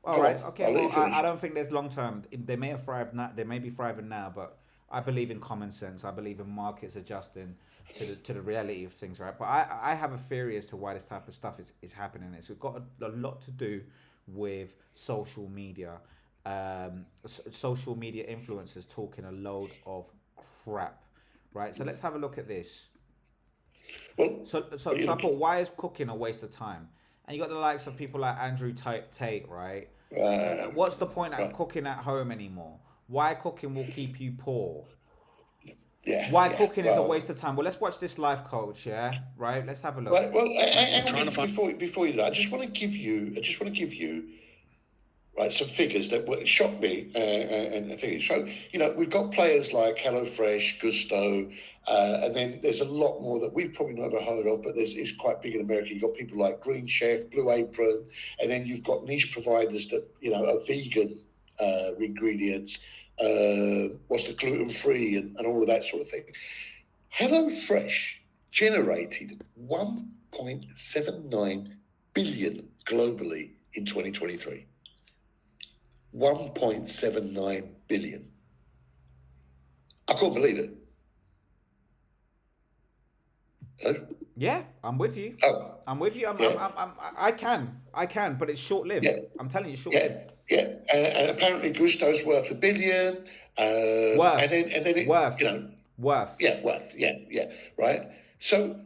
all right, okay. I'll let you Well, finish. I don't think there's long term. They may have thrived now. They may be thriving now, but I believe in common sense. I believe in markets adjusting to the reality of things, right? But I have a theory as to why this type of stuff is happening. It's got a lot to do with social media, social media influencers talking a load of crap, right? So let's have a look at this. Well, So I put, why is cooking a waste of time? And you got the likes of people like Andrew Tate, right? What's the point of cooking at home anymore? Why cooking will keep you poor? Why cooking is a waste of time? Well, let's watch this life coach, yeah, right? Let's have a look. Before you do that, I just want to give you right some figures that shocked me and things. So you know we've got players like HelloFresh, Gusto, and then there's a lot more that we've probably never heard of, but it's quite big in America. You've got people like Green Chef, Blue Apron, and then you've got niche providers that are vegan ingredients. What's the gluten-free and all of that sort of thing. HelloFresh generated 1.79 billion globally in 2023. 1.79 billion. I can't believe it. Hello? Yeah, I'm with you. Oh, I'm with you. I can, but it's short-lived. Yeah. I'm telling you, short-lived. Yeah, and apparently Gusto's worth $1 billion. Worth. And then it, Worth. Worth. Yeah, worth. Yeah. Right. So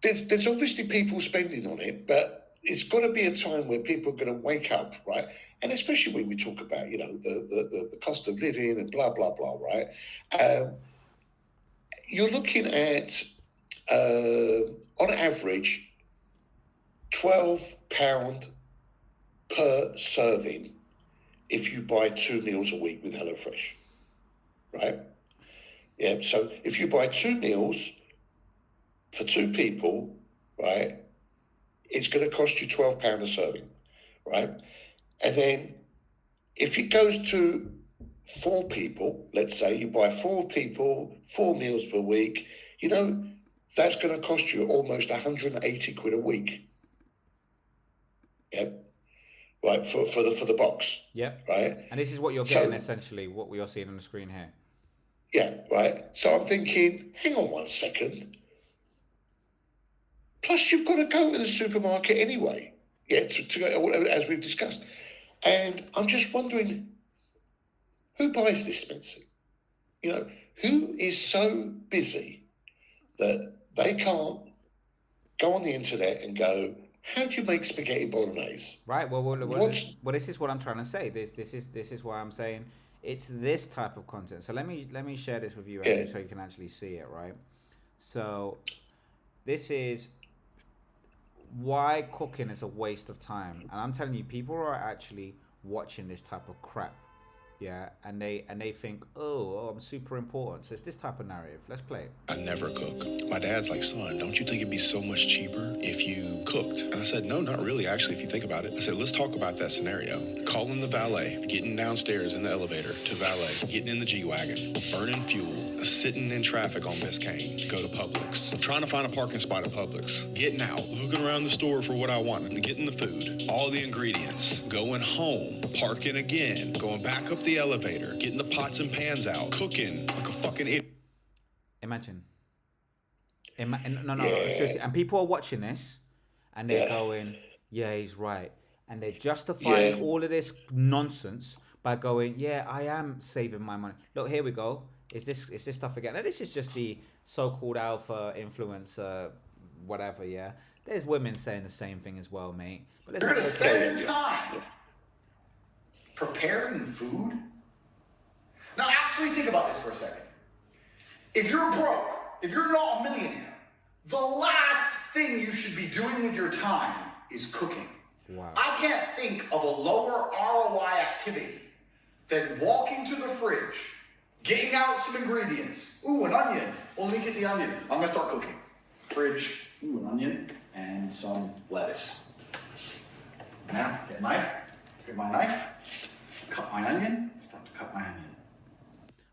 there's obviously people spending on it, but it's got to be a time where people are going to wake up, right? And especially when we talk about the cost of living and blah blah blah, right? You're looking at on average £12 per serving if you buy 2 meals a week with HelloFresh, right? Yeah, so if you buy 2 meals for 2 people, right, it's going to cost you £12 a serving, right? And then if it goes to 4 people, let's say you buy 4 people, 4 meals per week, that's going to cost you almost 180 quid a week. Yep. Right, for the box. Yep. Right. And this is what you're getting essentially, what we are seeing on the screen here. Yeah, right. So I'm thinking, hang on 1 second. Plus, you've got to go to the supermarket anyway. Yeah, to go, as we've discussed. And I'm just wondering, who buys this, Mencey? Who is so busy that they can't go on the internet and go, how do you make spaghetti bolognese? Right. Well, this is what I'm trying to say. This is why I'm saying it's this type of content. So let me share this with you, Andrew, so you can actually see it. Right. So this is why cooking is a waste of time, and I'm telling you, people are actually watching this type of crap. Yeah, and they think, oh, I'm super important. So it's this type of narrative. Let's play it. I never cook. My dad's like, son, don't you think it'd be so much cheaper if you cooked? And I said, no, not really, actually, if you think about it. I said, let's talk about that scenario. Calling the valet, getting downstairs in the elevator to valet, getting in the G-Wagon, burning fuel, sitting in traffic on Biscayne, go to Publix, trying to find a parking spot at Publix, getting out, looking around the store for what I want, and getting the food, all the ingredients, going home, parking again, going back up the elevator, getting the pots and pans out, cooking like a fucking idiot. Imagine. No, seriously. And people are watching this, and they're going, yeah, he's right. And they're justifying all of this nonsense by going, yeah, I am saving my money. Look, here we go. Is this stuff again? Now, this is just the so-called alpha influencer, whatever, yeah? There's women saying the same thing as well, mate. But you're going to spend time preparing food? Now, actually think about this for a second. If you're broke, if you're not a millionaire, the last thing you should be doing with your time is cooking. Wow. I can't think of a lower ROI activity than walking to the fridge, Getting out some ingredients. Ooh, an onion. Well, let me get the onion. I'm gonna start cooking. Fridge. Ooh, an onion and some lettuce. Now, get a knife. Get my knife. Cut my onion. Start to cut my onion.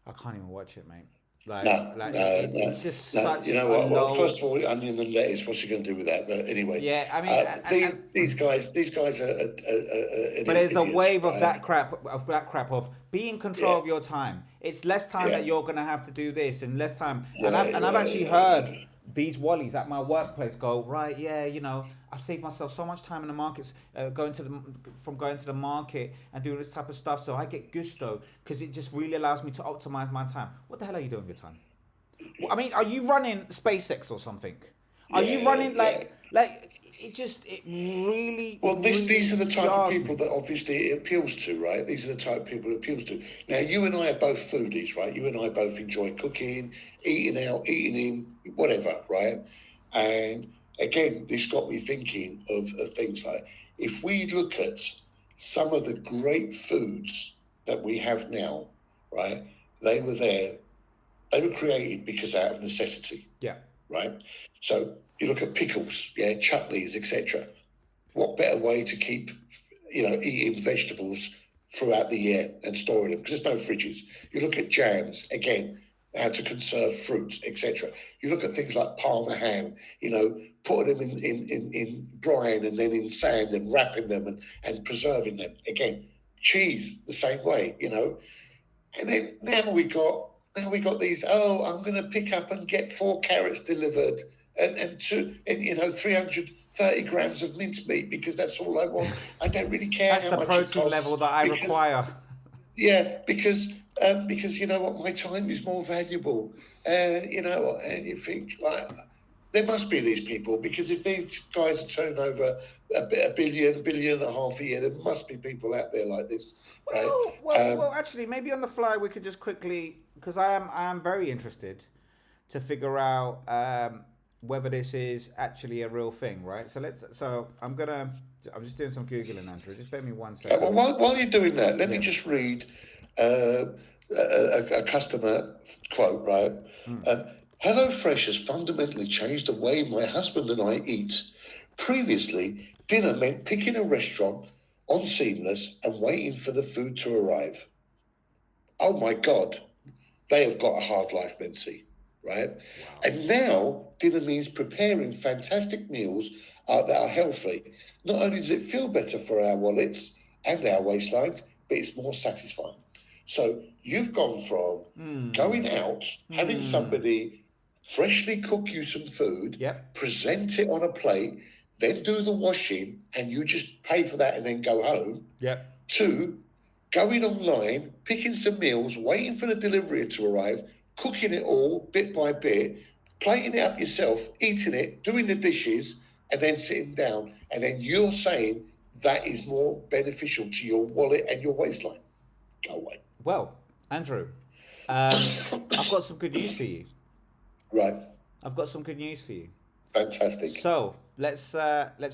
I can't even watch it, mate. It's just no. such You know a what? low... Well, first of all, onion and lettuce. What's he going to do with that? But anyway, Yeah, I mean, these guys are. But there's a idiots, wave of right? that crap of be in control of your time. It's less time that you're gonna have to do this, and less time. I've actually heard these Wollies at my workplace go, right, yeah, you know, I save myself so much time in the markets, going to the market and doing this type of stuff, so I get gusto because it just really allows me to optimize my time. What the hell are you doing with your time? Well, I mean, are you running SpaceX or something? Are you running like it really? Well, these are the type of jars people me. that obviously it appeals to, right? These are the type of people it appeals to. Now, you and I are both foodies, right? You and I both enjoy cooking, eating out, eating in, whatever, right? And again, this got me thinking of things like, if we look at some of the great foods that we have now, right? They were created because out of necessity. Yeah. Right? So you look at pickles, chutneys, etc. What better way to keep, eating vegetables throughout the year and storing them? Because there's no fridges. You look at jams, again, how to conserve fruits, etc. You look at things like Parma ham, putting them in brine and then in sand and wrapping them and preserving them. Again, cheese, the same way, And then now we got these, I'm going to pick up and get 4 carrots delivered and 330 grams of mincemeat because that's all I want. I don't really care That's how the much protein it costs level that I require. Yeah, because you know what, my time is more valuable. And you think, there must be these people, because if these guys are turning over a billion and a half a year, there must be people out there like this, right? Well, actually, maybe on the fly we could just quickly, because I am very interested to figure out whether this is actually a real thing, right? So I'm just doing some Googling, Andrew. Just bear me 1 second. Well, while you're doing that, let me just read a customer quote, right? HelloFresh has fundamentally changed the way my husband and I eat. Previously, dinner meant picking a restaurant on Seamless and waiting for the food to arrive. Oh my God, they have got a hard life, Mencey, right? Wow. And now dinner means preparing fantastic meals that are healthy. Not only does it feel better for our wallets and our waistlines, but it's more satisfying. So you've gone from going out, having somebody freshly cook you some food, present it on a plate, then do the washing, and you just pay for that and then go home, to going online, picking some meals, waiting for the delivery to arrive, cooking it all bit by bit, plating it up yourself, eating it, doing the dishes, and then sitting down. And then you're saying that is more beneficial to your wallet and your waistline. Go away. Well, Andrew, I've got some good news for you. Right. I've got some good news for you. Fantastic. So let's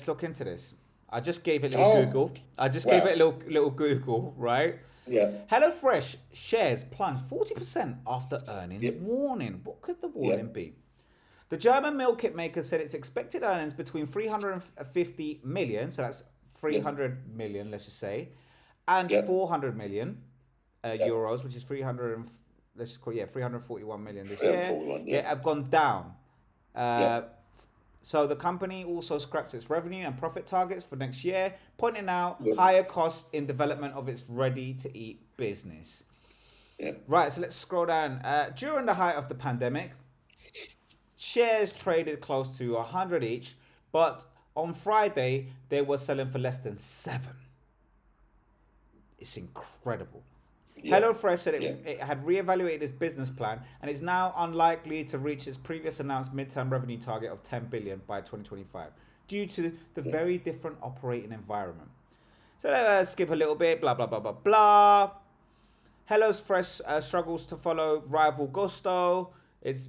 look into this. I just gave it a little Google. Gave it a little Google, right? Yeah. HelloFresh shares plunged 40% after earnings warning. What could the warning be? The German meal kit maker said its expected earnings between 350 million, so that's 300 million, let's just say, and 400 million euros, which is 341 million this year. Have gone down. So the company also scraps its revenue and profit targets for next year, pointing out higher costs in development of its ready-to-eat business. Right, so let's scroll down. During the height of the pandemic, shares traded close to 100 each, but on Friday, they were selling for less than 7. It's incredible. HelloFresh said it had reevaluated its business plan and is now unlikely to reach its previous announced midterm revenue target of 10 billion by 2025 due to the very different operating environment. So let's skip a little bit, blah, blah, blah, blah, blah. HelloFresh struggles to follow rival Gusto. It's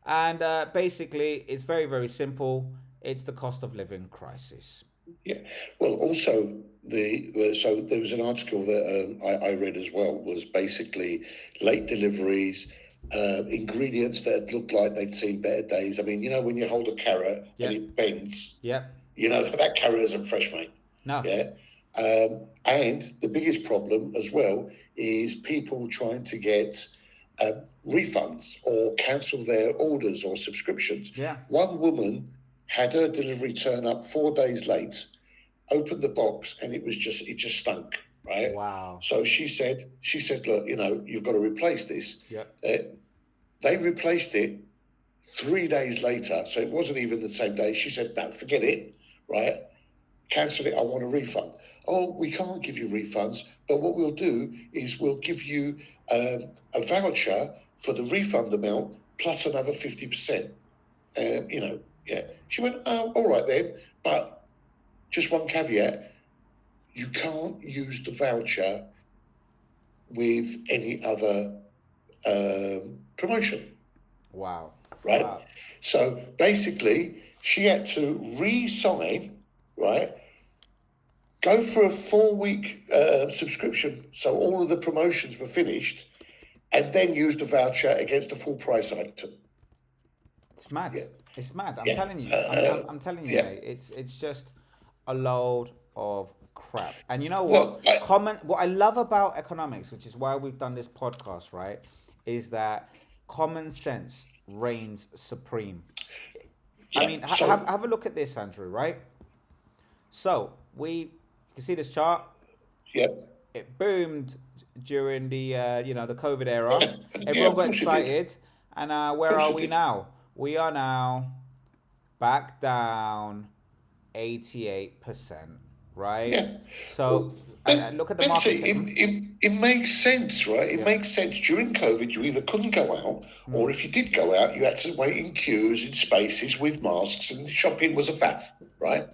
and basically it's very, very simple. It's the cost of living crisis. Yeah. Well, also so there was an article that I read as well, was basically late deliveries, ingredients that looked like they'd seen better days. I mean, when you hold a carrot Yeah. and it bends, Yeah. that carrot isn't fresh, mate. No. Yeah. And the biggest problem as well is people trying to get refunds or cancel their orders or subscriptions. Yeah. One woman had her delivery turn up 4 days late, opened the box, and it just stunk, right? Wow. So she said, look, you've got to replace this. Yeah. They replaced it 3 days later, so it wasn't even the same day. She said, no, forget it, right? Cancel it, I want a refund. Oh, we can't give you refunds, but what we'll do is we'll give you a voucher for the refund amount plus another 50%. Yeah. She went, oh, all right then, but just one caveat, you can't use the voucher with any other promotion. Wow. Right? Wow. So basically, she had to re-sign, right? Go for a 4-week subscription, so all of the promotions were finished, and then use the voucher against the full price item. It's mad. Yeah. It's mad. I'm Yeah. telling you. I'm telling you, yeah. mate. It's just a load of crap. And you know Well, what? What I love about economics, which is why we've done this podcast, right, is that common sense reigns supreme. Yeah, I mean, have a look at this, Andrew, right? So you can see this chart. Yeah. It boomed during the the COVID era. Yeah, Everyone of got course it did. excited, and where course are it we did. now? We are now back down 88%, right? Yeah. So and look at the Mencey, market. it makes sense, right? It Yeah. makes sense. During COVID, you either couldn't go out, or if you did go out, you had to wait in queues in spaces with masks, and shopping was a faff, right?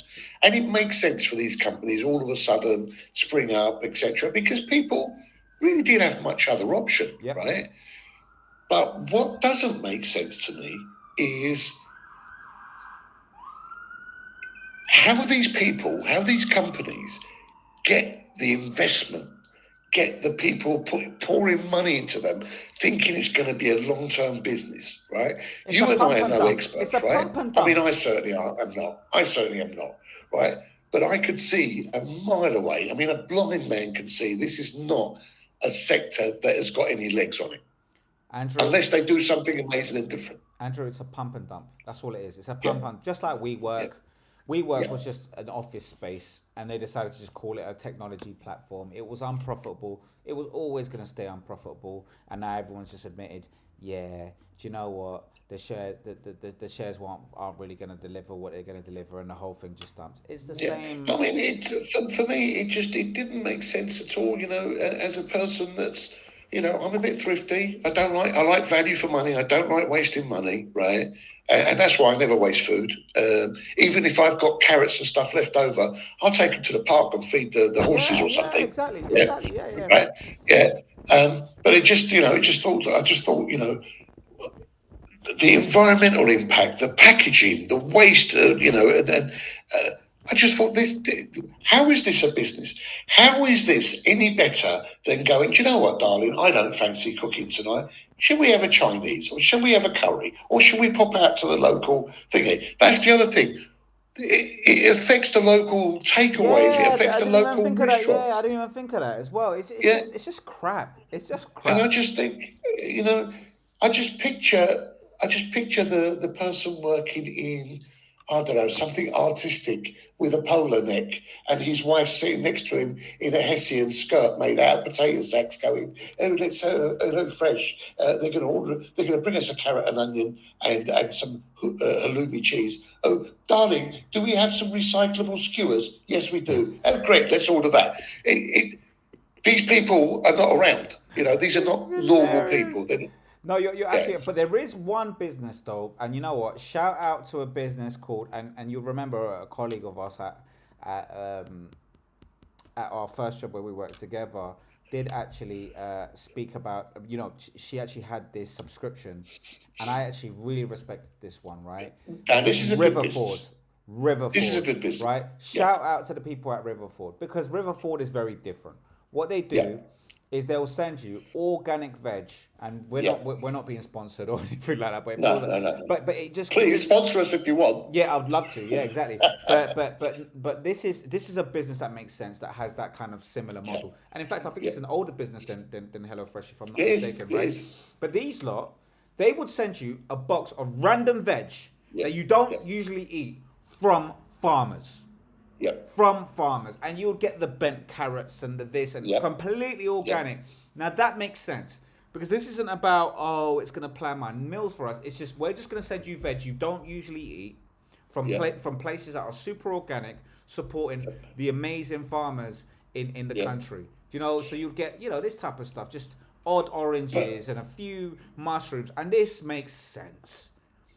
And it makes sense for these companies all of a sudden spring up, etc., because people really didn't have much other option, Yep. right? But what doesn't make sense to me is how these companies get the investment, get the people pouring money into them, thinking it's going to be a long-term business, right? It's You a and pump I are and no dump. experts, It's a right? pump and I mean, dump. I certainly am not, right? But I could see a mile away. I mean, a blind man can see this is not a sector that has got any legs on it, Andrew, unless they do something amazing and different. Andrew, it's a pump and dump. That's all it is. It's a pump and just like WeWork. Yeah. WeWork Yeah. was just an office space, and they decided to just call it a technology platform. It was unprofitable. It was always going to stay unprofitable, and now everyone's just admitted, yeah, do you know what? The shares aren't really going to deliver what they're going to deliver, and the whole thing just dumps. It's the same. I mean, for me, it didn't make sense at all. As a person that's, I'm a bit thrifty. I like value for money. I don't like wasting money, right? And that's why I never waste food. Even if I've got carrots and stuff left over, I'll take them to the park and feed the horses or something. Yeah, exactly. Yeah. Exactly. Yeah. Right? Yeah. But I just thought, the environmental impact, the packaging, the waste, I just thought, how is this a business? How is this any better than going, do you know what, darling, I don't fancy cooking tonight. Should we have a Chinese, or should we have a curry, or should we pop out to the local thingy? That's the other thing. It affects the local takeaways. It affects the local restaurants. Yeah, I didn't even think of that as well. It's just crap. It's just crap. And I just think, I just picture the person working in, I don't know, something artistic with a polo neck, and his wife sitting next to him in a Hessian skirt made out of potato sacks, going, "Oh, let's HelloFresh. They're going to bring us a carrot and onion and some halloumi cheese. Oh, darling, do we have some recyclable skewers? Yes, we do. Oh, great, let's order that." These people are not around. These are not normal people. No, you're actually, but there is one business though, and you know what? Shout out to a business called, and you'll remember a colleague of us at our first job where we worked together did actually speak about, she actually had this subscription, and I actually really respected this one, right? And this is a good business. Riverford. This is a good business. Right? Shout out to the people at Riverford, because Riverford is very different. What they do is they'll send you organic veg, and we're not being sponsored or anything like that. But No. But it just please sponsor us if you want. Yeah, I'd love to. Yeah, exactly. but this is a business that makes sense, that has that kind of similar model. And in fact, I think it's an older business than HelloFresh, if I'm not mistaken, right? But these lot, they would send you a box of random veg that you don't usually eat from farmers. From farmers, and you'll get the bent carrots and the this and completely organic. Now that makes sense, because this isn't about it's going to plan my meals for us. It's just, we're just going to send you veg you don't usually eat from places that are super organic, supporting the amazing farmers in the country. You know, so you'll get this type of stuff, just odd oranges and a few mushrooms, and this makes sense.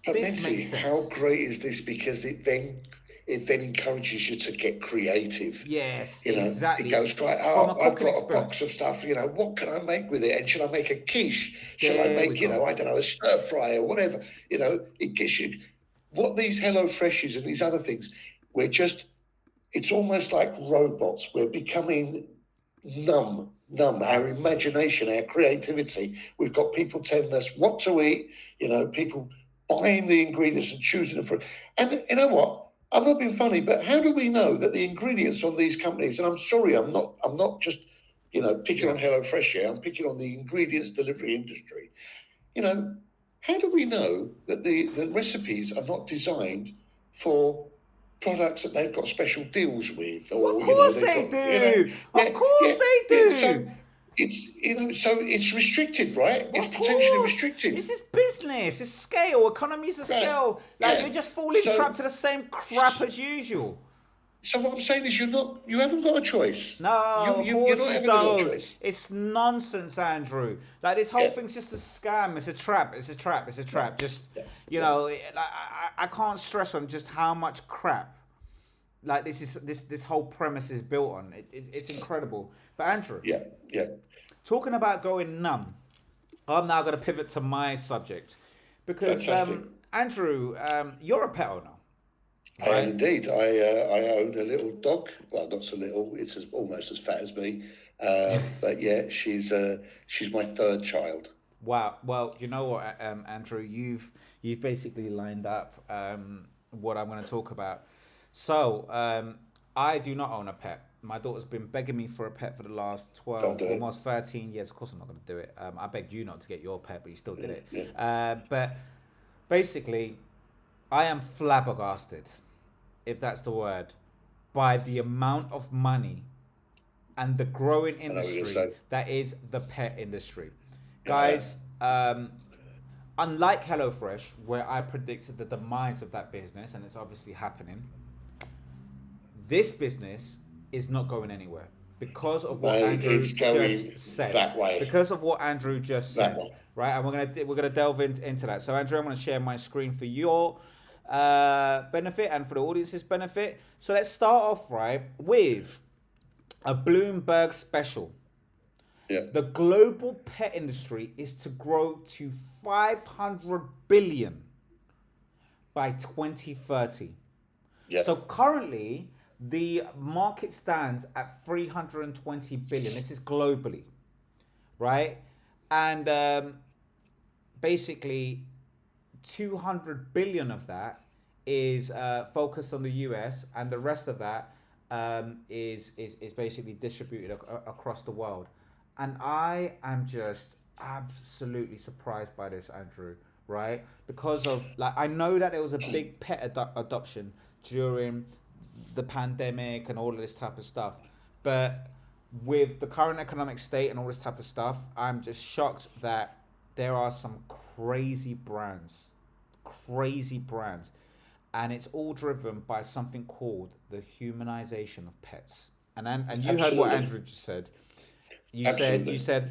But Mencey, how great is this? Because it then encourages you to get creative. Yes, exactly. It goes, right, I've got a box of stuff, what can I make with it? And should I make a quiche? Shall I make, I don't know, a stir fry or whatever? It gets you. What these HelloFreshes and these other things, it's almost like robots. We're becoming numb. Our imagination, our creativity. We've got people telling us what to eat, people buying the ingredients and choosing them for it. And you know what? I'm not being funny, but how do we know that the ingredients on these companies, and I'm sorry, I'm not just, picking on HelloFresh here, I'm picking on the ingredients delivery industry. How do we know that the recipes are not designed for products that they've got special deals with? Or, of course they do. Of course they do. So it's restricted, right? It's potentially restricted. This is business. It's scale. Economies of scale. You're just falling trapped to the same crap as usual. So what I'm saying is, you haven't got a choice. No, you're not having got a choice. It's nonsense, Andrew. Like, this whole thing's just a scam. It's a trap. It's a trap. It's a trap. I can't stress on just how much crap like this whole premise is built on. It's incredible. But Andrew, talking about going numb, I'm now going to pivot to my subject, because Andrew, you're a pet owner. Right? I am indeed. I own a little dog. Well, not so little. It's almost as fat as me. But yeah, she's my third child. Wow. Well, you know what, Andrew, you've basically lined up what I'm going to talk about. So I do not own a pet. My daughter's been begging me for a pet for the last 12, almost 13 years. Of course, I'm not going to do it. I begged you not to get your pet, but you still did it. Yeah. But basically, I am flabbergasted, if that's the word, by the amount of money and the growing industry that is the pet industry. Guys, unlike HelloFresh, where I predicted the demise of that business, and it's obviously happening, this business is not going anywhere because of what Andrew just said. That way. Because of what Andrew just said, right? And we're gonna delve into that. So, Andrew, I'm gonna share my screen for your benefit and for the audience's benefit. So let's start off with a Bloomberg special. Yeah. The global pet industry is to grow to 500 billion by 2030. Yeah. So currently, the market stands at 320 billion. This is globally, right? And basically, 200 billion of that is focused on the US, and the rest of that is basically distributed across the world. And I am just absolutely surprised by this, Andrew, right? Because of, I know that there was a big pet adoption during the pandemic and all of this type of stuff, but with the current economic state and all this type of stuff, I'm just shocked that there are some crazy brands, and it's all driven by something called the humanization of pets. And you heard what Andrew just said. You said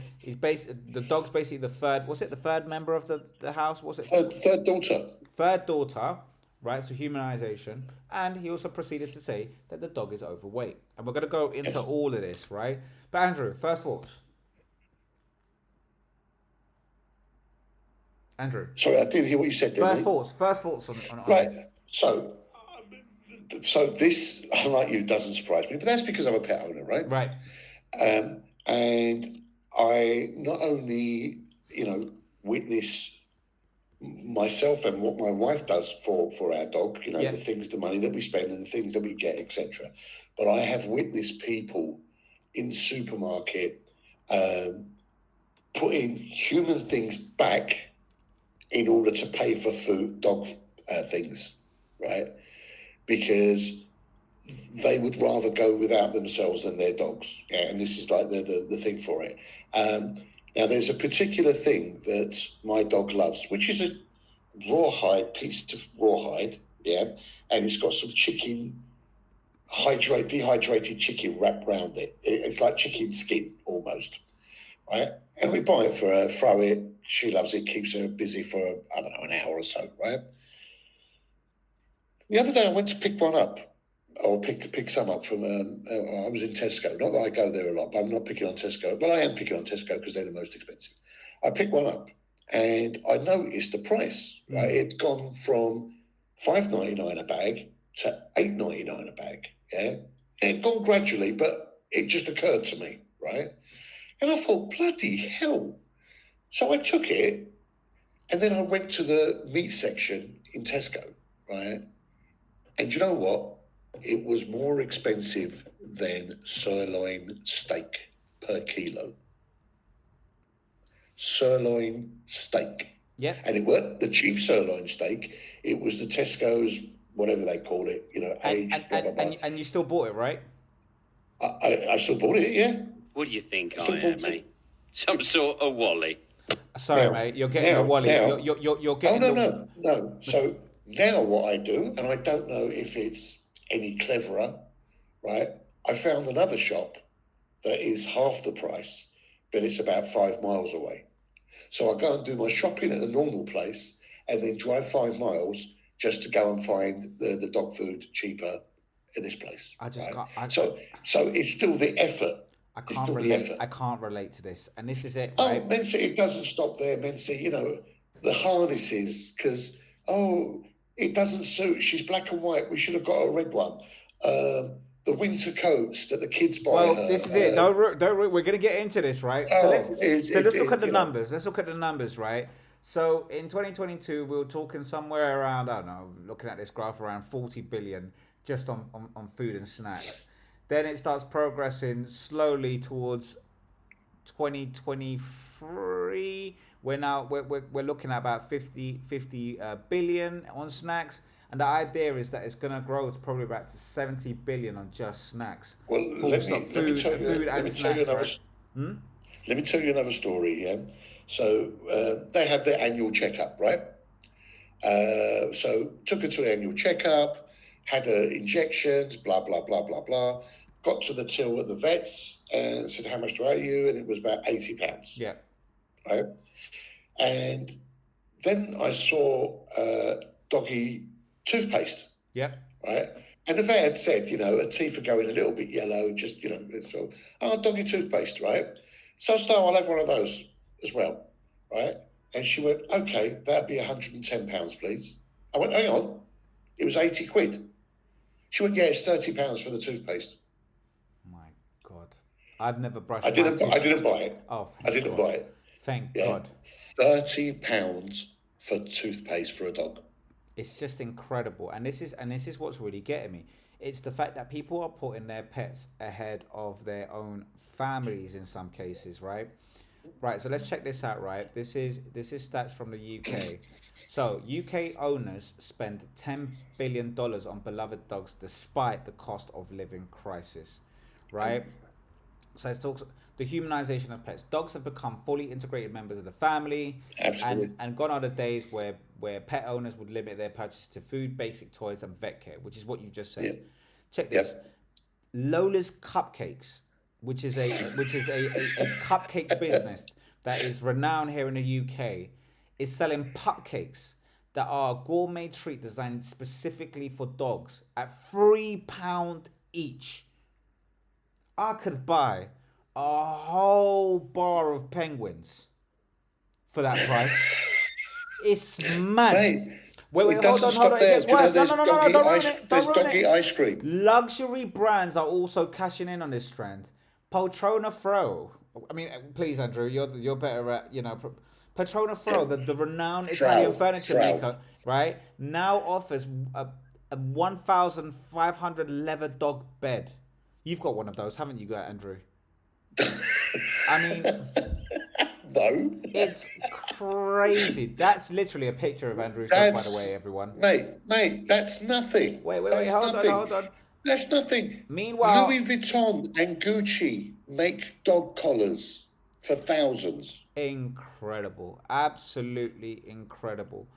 the dog's basically the third member of the house? Was it third daughter? Third daughter, right? So humanization, and he also proceeded to say that the dog is overweight, and we're going to go into all of this, right? But Andrew, first thoughts. Andrew, sorry, I didn't hear what you said there. First thoughts on right. So So this, unlike you, doesn't surprise me, but that's because I'm a pet owner, right? Right. And I not only, witness myself and what my wife does for our dog, the things, the money that we spend and the things that we get, etc. But I have witnessed people in the supermarket putting human things back in order to pay for dog things, right? Because they would rather go without themselves than their dogs. Yeah, and this is like the thing for it. Now, there's a particular thing that my dog loves, which is a piece of rawhide, yeah, and it's got some chicken, dehydrated chicken wrapped around it. It's like chicken skin almost, right? And we buy it for her, throw it. She loves it, keeps her busy for, I don't know, an hour or so, right? The other day I went to pick one up, or pick some up from, I was in Tesco. Not that I go there a lot, but I'm not picking on Tesco. But I am picking on Tesco because they're the most expensive. I picked one up and I noticed the price, right? It'd gone from $5.99 a bag to $8.99 a bag, yeah? It'd gone gradually, but it just occurred to me, right? And I thought, bloody hell. So I took it and then I went to the meat section in Tesco, right? And you know what? It was more expensive than sirloin steak per kilo. Sirloin steak. Yeah. And it weren't the cheap sirloin steak. It was the Tesco's, whatever they call it, aged, blah, blah, blah. And you still bought it, right? I still bought it, yeah. What do you think I am, mate? Some sort of Wally. Sorry, mate. You're getting the Wally. You're getting No. So now what I do, and I don't know if it's any cleverer, right? I found another shop that is half the price, but it's about 5 miles away. So I go and do my shopping at a normal place and then drive 5 miles just to go and find the dog food cheaper in this place. I just right? can't. So it's still the effort. I can't relate to this, and this is it. Right? Oh, Mencey, it doesn't stop there, Mencey. The harnesses, because it doesn't suit. She's black and white. We should have got a red one. The winter coats that the kids buy. Well, this is it. Don't we're going to get into this, right? So let's look at the numbers. Let's look at the numbers, right? So in 2022, we were talking somewhere around, I don't know, looking at this graph, around 40 billion just on food and snacks. Then it starts progressing slowly towards 2023. We're looking at about 50 billion on snacks. And the idea is that it's going to grow to probably about 70 billion on just snacks. Well, let me tell you another story. Yeah, so they have their annual checkup, right? So took her to the annual checkup, had her injections, blah blah blah blah blah. Got to the till at the vets and said, "How much do I owe you?" And it was about £80. Yeah, right. And then I saw doggy toothpaste. Yeah. Right. And the vet had said, her teeth are going a little bit yellow, just, so, doggy toothpaste, right? So I'll have one of those as well, right? And she went, okay, that'd be £110, please. I went, hang on, it was 80 quid. She went, yeah, it's £30 for the toothpaste. My God. I've never brushed I didn't buy it. Oh, I didn't buy it. Thank God. £30 for toothpaste for a dog. It's just incredible, and this is what's really getting me. It's the fact that people are putting their pets ahead of their own families in some cases, right? Right. So let's check this out. Right. This is stats from the UK. So UK owners spend $10 billion on beloved dogs despite the cost of living crisis, right? So it talks the humanization of pets. Dogs have become fully integrated members of the family. Absolutely. And gone are the days where pet owners would limit their purchase to food, basic toys, and vet care, which is what you just said. Yeah. Check this. Lola's Cupcakes, which is a cupcake business that is renowned here in the UK, is selling cupcakes that are a gourmet treat designed specifically for dogs at £3 each. I could buy a whole bar of penguins for that price. It's mad. Wait, It hold doesn't on. stop It there. gets Do you know worse. No, there's don't doggy ruin ice? it. There's Don't ruin doggy it. ice cream. Luxury brands are also cashing in on this trend. Poltrona Fro. I mean, please, Andrew, you're better at, Poltrona Fro, the renowned Italian furniture maker, right, now offers a 1,500 leather dog bed. You've got one of those, haven't you, Andrew? I mean, no. It's crazy. That's literally a picture of Andrew's dog, by the way, everyone. Mate, that's nothing. Wait, That's hold on. That's nothing. Meanwhile, Louis Vuitton and Gucci make dog collars for thousands. Incredible, absolutely incredible.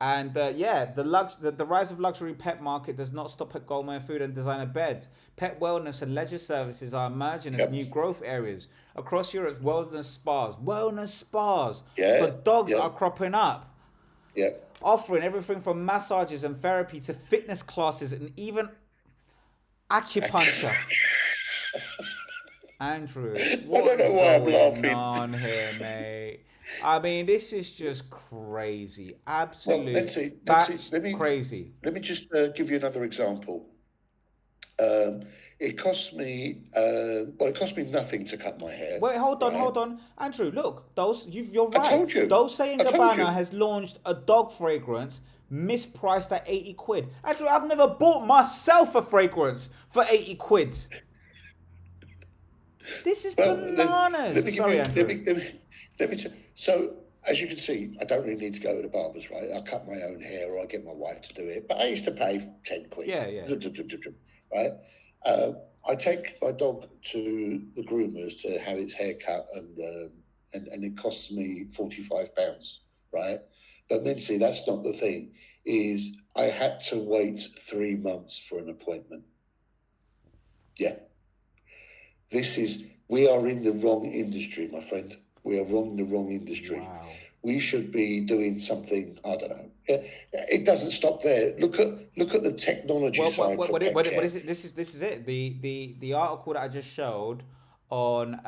And the rise of luxury pet market does not stop at Gourmet food and designer beds. Pet wellness and leisure services are emerging as new growth areas across Europe. Wellness spas for dogs are cropping up. Yeah, offering everything from massages and therapy to fitness classes and even acupuncture. Andrew, what is going on here, mate? I mean, this is just crazy. Absolutely crazy. Let me just give you another example. It cost me nothing to cut my hair. Wait, hold on. Andrew, look, you're right. I told you. Dolce & Gabbana has launched a dog fragrance mispriced at 80 quid. Andrew, I've never bought myself a fragrance for 80 quid. This is bananas. Sorry, Andrew. Let me tell you. So, as you can see, I don't really need to go to the barbers, right? I cut my own hair or I get my wife to do it. But I used to pay 10 quid. Yeah. Right? I take my dog to the groomers to have its hair cut and it costs me £45, right? But Mencey, that's not the thing, is I had to wait 3 months for an appointment. Yeah. We are in the wrong industry, my friend. We are in the wrong industry. Wow. We should be doing something, I don't know. It doesn't stop there. Look at the technology side. What is it? This is it. The article that I just showed on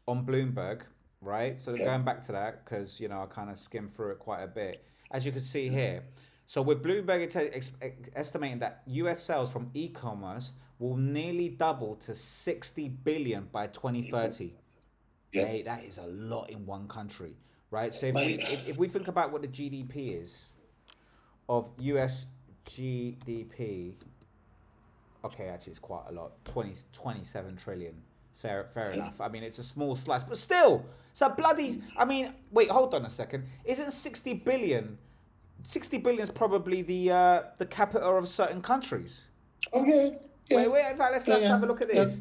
Bloomberg, right? So going back to that, because I kind of skimmed through it quite a bit. As you can see here, so with Bloomberg, it's estimating that US sales from e-commerce will nearly double to 60 billion by 2030. Yeah. Mate, that is a lot in one country, right? So if we think about what the GDP is of US GDP, okay, actually it's quite a lot, 27 trillion. Fair enough. I mean, it's a small slice, but still, it's a bloody. I mean, wait, hold on a second. Isn't 60 billion? 60 billion is probably the capital of certain countries. Oh yeah. Wait. In fact, let's have a look at this.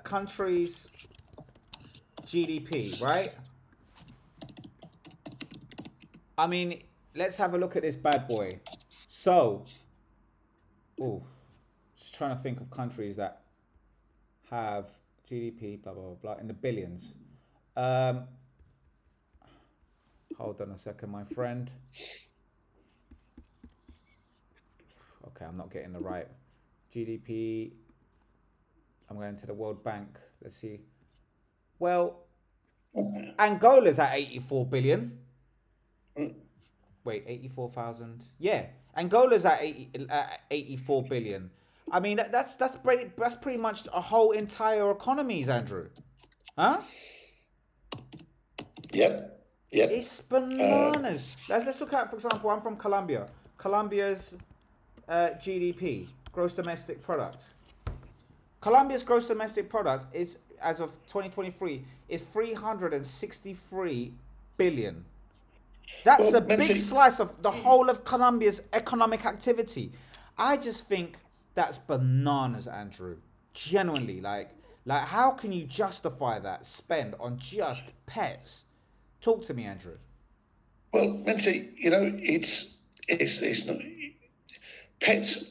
Countries GDP, right? I mean, let's have a look at this bad boy. So, just trying to think of countries that have GDP, blah, blah, blah, in the billions. Hold on a second, my friend. Okay, I'm not getting the right GDP. I'm going to the World Bank. Let's see. Well, Angola's at 84 billion. Wait, 84,000. Yeah, Angola's at 84 billion. I mean, that's pretty much a whole entire economies, Andrew. Huh? Yep. It's bananas. Let's look at, for example, I'm from Colombia. Colombia's GDP, gross domestic product. Colombia's gross domestic product is, as of 2023, is 363 billion. That's a big slice of the whole of Colombia's economic activity. I just think that's bananas, Andrew. Genuinely, like how can you justify that spend on just pets? Talk to me, Andrew. Well, Mencey, it's not pets.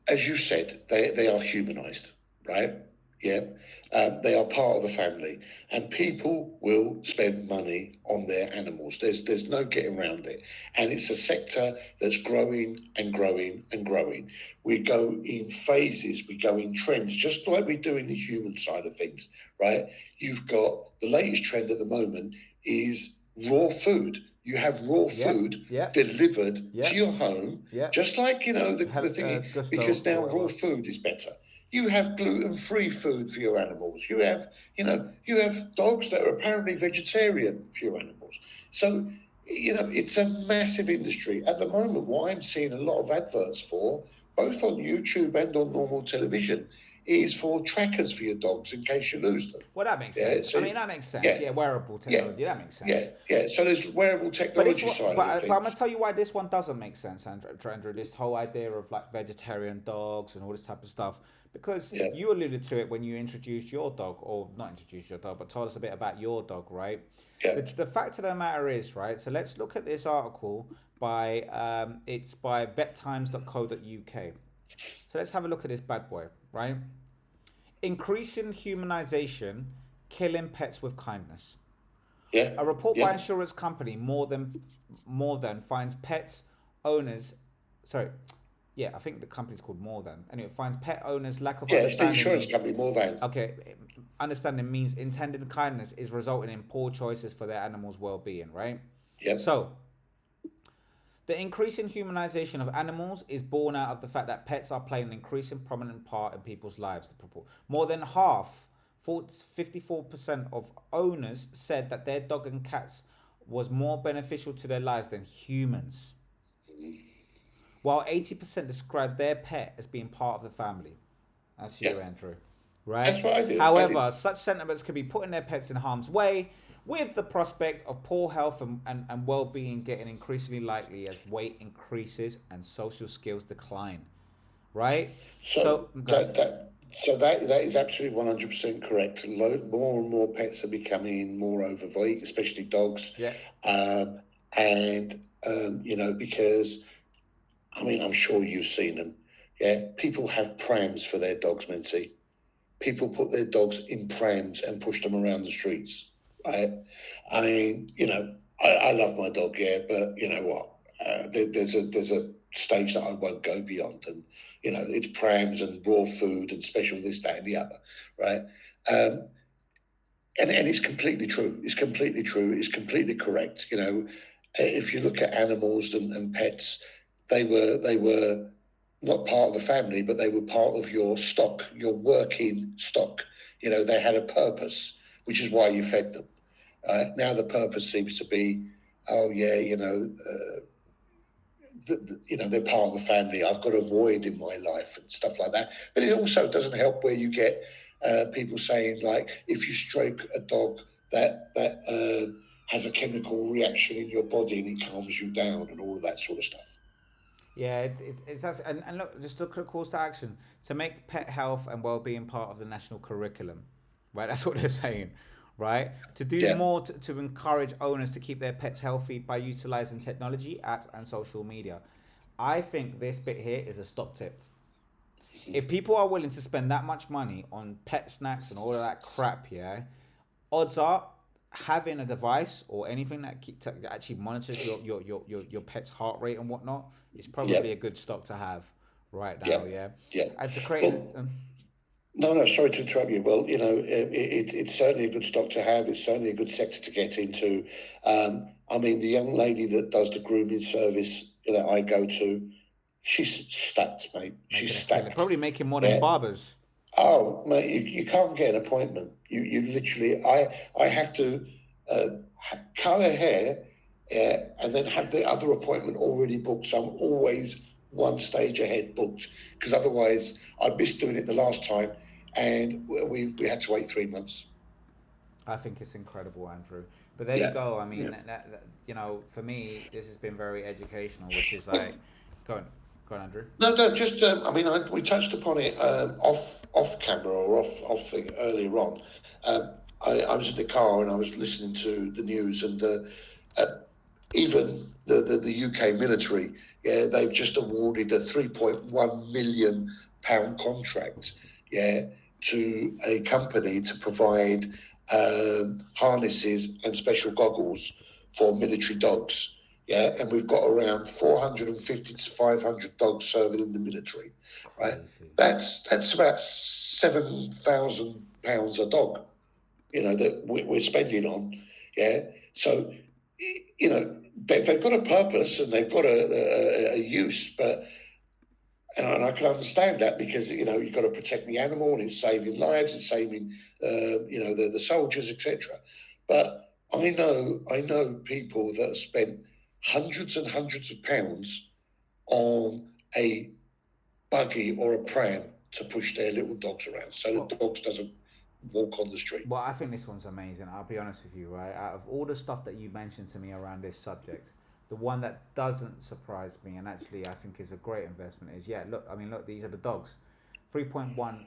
As you said, they are humanized, right? Yeah. They are part of the family, and people will spend money on their animals. There's no getting around it. And it's a sector that's growing and growing and growing. We go in phases, we go in trends, just like we do in the human side of things, right? You've got the latest trend at the moment is raw food. You have raw food delivered to your home, just like, you know, the thing, because now raw food is better. You have gluten-free food for your animals. You have, you know, you have dogs that are apparently vegetarian for your animals. So, you know, it's a massive industry. At the moment, what I'm seeing a lot of adverts for, both on YouTube and on normal television, is for trackers for your dogs in case you lose them. Well, that makes sense. So, I mean, that makes sense. Yeah, wearable technology, that makes sense. Yeah. So there's wearable technology side of things. But I'm going to tell you why this one doesn't make sense, Andrew, this whole idea of like vegetarian dogs and all this type of stuff. Because you alluded to it when you introduced your dog, or not introduced your dog, but told us a bit about your dog, right? Yeah. The fact of the matter is, right, so let's look at this article by, it's by vettimes.co.uk. So let's have a look at this bad boy, right? Increasing humanization, killing pets with kindness. Yeah. A report by insurance company more than finds pets owners. Sorry, I think the company's called More Than. Anyway, finds pet owners lack of understanding. Yeah, it's the insurance means, company More Than. Okay, understanding means intended kindness is resulting in poor choices for their animals' well-being, right? Yeah. So, the increasing humanization of animals is born out of the fact that pets are playing an increasing prominent part in people's lives. More than half, 54% of owners said that their dog and cats was more beneficial to their lives than humans. While 80% described their pet as being part of the family. That's you, Andrew. Right? That's what I do. However, such sentiments could be putting their pets in harm's way, with the prospect of poor health and well-being getting increasingly likely as weight increases and social skills decline. Right? So that is absolutely 100% correct. More and more pets are becoming more overweight, especially dogs. Yeah. You know, because, I mean, I'm sure you've seen them. Yeah. People have prams for their dogs, Mencey. People put their dogs in prams and push them around the streets. Right? I mean, you know, I love my dog, but you know what? There's a stage that I won't go beyond, and you know, it's prams and raw food and special this, that, and the other, right? And it's completely true. It's completely true. It's completely correct. You know, if you look at animals and pets, they were not part of the family, but they were part of your stock, your working stock. You know, they had a purpose, which is why you fed them. Now the purpose seems to be, you know, they're part of the family. I've got a void in my life and stuff like that. But it also doesn't help where you get people saying, like, if you stroke a dog, that has a chemical reaction in your body and it calms you down and all of that sort of stuff. Yeah, it's and look, just look at calls to action to make pet health and well-being part of the national curriculum, right? That's what they're saying, right? To do more to encourage owners to keep their pets healthy by utilizing technology, apps, and social media. I think this bit here is a stop tip. If people are willing to spend that much money on pet snacks and all of that crap, odds are having a device or anything that actually monitors your pet's heart rate and whatnot is probably a good stock to have right now. And to create no, sorry to interrupt you. Well, you know, it's certainly a good stock to have. It's certainly a good sector to get into. I mean, the young lady that does the grooming service that I go to, she's stacked, mate. She's stacked. Probably making more than barbers. Oh, mate, you can't get an appointment. You literally, I have to cut her hair, and then have the other appointment already booked. So I'm always one stage ahead booked, because otherwise I missed doing it the last time, and we had to wait 3 months. I think it's incredible, Andrew. But there you go. I mean, that, you know, for me, this has been very educational, which is like, go on, Andrew. No, just I mean, we touched upon it off camera or off thing earlier on. I was in the car and I was listening to the news, and even the UK military, they've just awarded a £3.1 million contract, to a company to provide harnesses and special goggles for military dogs. And we've got around 450 to 500 dogs serving in the military, right? That's about £7,000 a dog, you know, that we're spending on, So you know, they've got a purpose and they've got a use, but and I can understand that because you know you've got to protect the animal and it's saving lives, it's saving you know the soldiers, etc. But I know people that have spent hundreds and hundreds of pounds on a buggy or a pram to push their little dogs around, so the dogs doesn't walk on the street. Well, I think this one's amazing. I'll be honest with you, right? Out of all the stuff that you mentioned to me around this subject, the one that doesn't surprise me and actually I think is a great investment is, look, these are the dogs. 3.1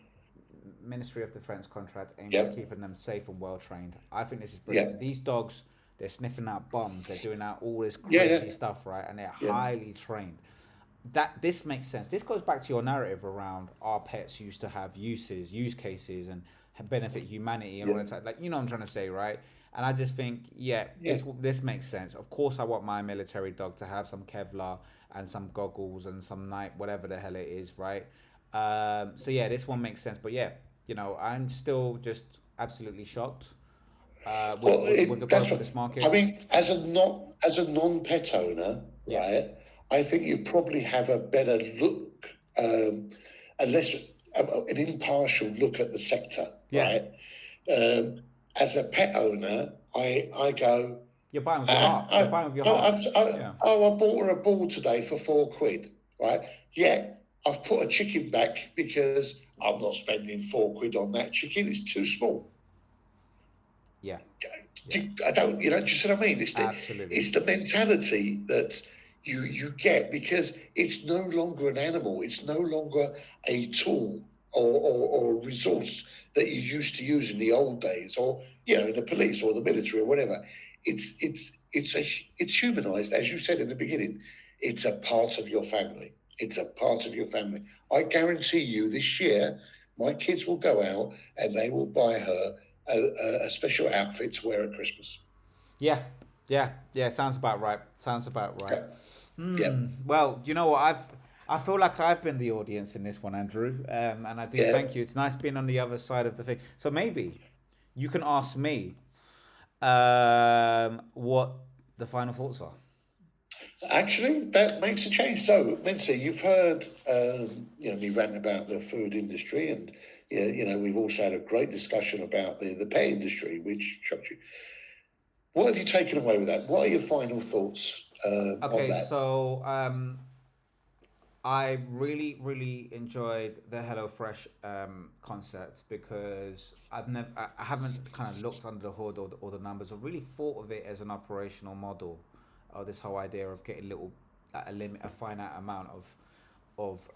Ministry of Defence contract aimed at keeping them safe and well trained. I think this is brilliant. These dogs, they're sniffing out bombs, they're doing out all this crazy stuff, right? And they're highly trained. This makes sense. This goes back to your narrative around our pets used to have use cases and benefit humanity and all that type. Like, you know what I'm trying to say, right? And I just think, this makes sense. Of course, I want my military dog to have some Kevlar and some goggles and some night, whatever the hell it is, right? So this one makes sense. But you know, I'm still just absolutely shocked with the growth of this market. I mean, as a non-pet owner, right? I think you probably have a better look, an impartial look at the sector, right? As a pet owner, I go. You're buying with your heart. You're buying with your heart. I bought her a ball today for £4, right? Yeah, I've put a chicken back because I'm not spending £4 on that chicken. It's too small. Yeah. I don't, you know, do you see what I mean? Absolutely. It's the mentality that you get because it's no longer an animal. It's no longer a tool or a resource that you used to use in the old days, or you know, in the police or the military or whatever. It's humanized, as you said in the beginning. It's a part of your family. It's a part of your family. I guarantee you, this year, my kids will go out and they will buy her a special outfit to wear at Christmas. Yeah. Sounds about right. Well, you know what? I feel like I've been the audience in this one, Andrew, and I do thank you. It's nice being on the other side of the thing. So maybe you can ask me what the final thoughts are. Actually, that makes a change. So, Mencey, you've heard me rant about the food industry, and you know, we've also had a great discussion about the pet industry, which shocked you. What have you taken away with that? What are your final thoughts on that? So I really, really enjoyed the HelloFresh concept because I haven't kind of looked under the hood or the numbers, or really thought of it as an operational model. This whole idea of getting a finite amount of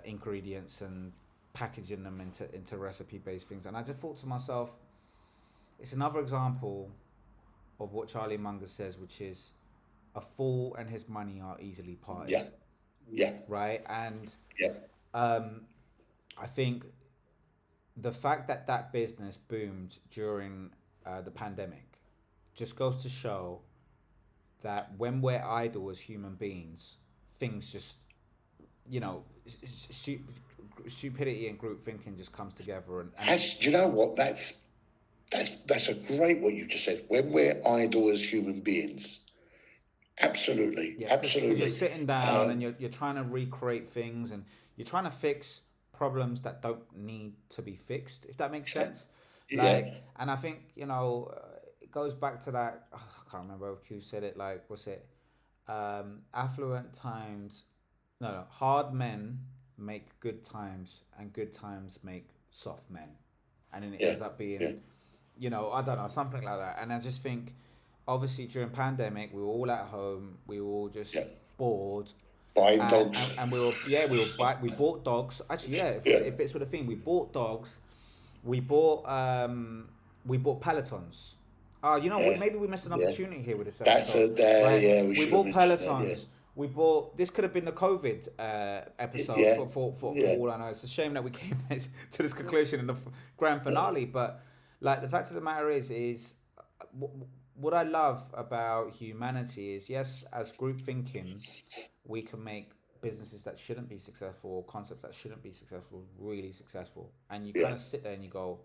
ingredients and packaging them into recipe-based things. And I just thought to myself, it's another example of what Charlie Munger says, which is a fool and his money are easily parted. Yeah. Right? And I think the fact that business boomed during the pandemic just goes to show that when we're idle as human beings, things just, you know, stupidity and group thinking just comes together. And do you know what? That's a great what you've just said. When we're idle as human beings, absolutely. You're sitting down and you're trying to recreate things, and you're trying to fix problems that don't need to be fixed. If that makes sense. And I think, you know, it goes back to that. I can't remember who said it. Like, what's it? Affluent times. No. Hard men make good times, and good times make soft men, and then it ends up being, you know, I don't know, something like that. And I just think, obviously during pandemic, we were all at home, we were all just bored, buying dogs, and we bought dogs. Actually, it fits with the theme. We bought dogs, we bought Pelotons. You know, maybe we missed an opportunity here with this episode. We bought Pelotons. We bought. This could have been the COVID episode for all I know. It's a shame that we came to this conclusion in the grand finale. But like, the fact of the matter is what I love about humanity is, yes, as group thinking, we can make businesses that shouldn't be successful, or concepts that shouldn't be successful, really successful. And you kind of sit there and you go,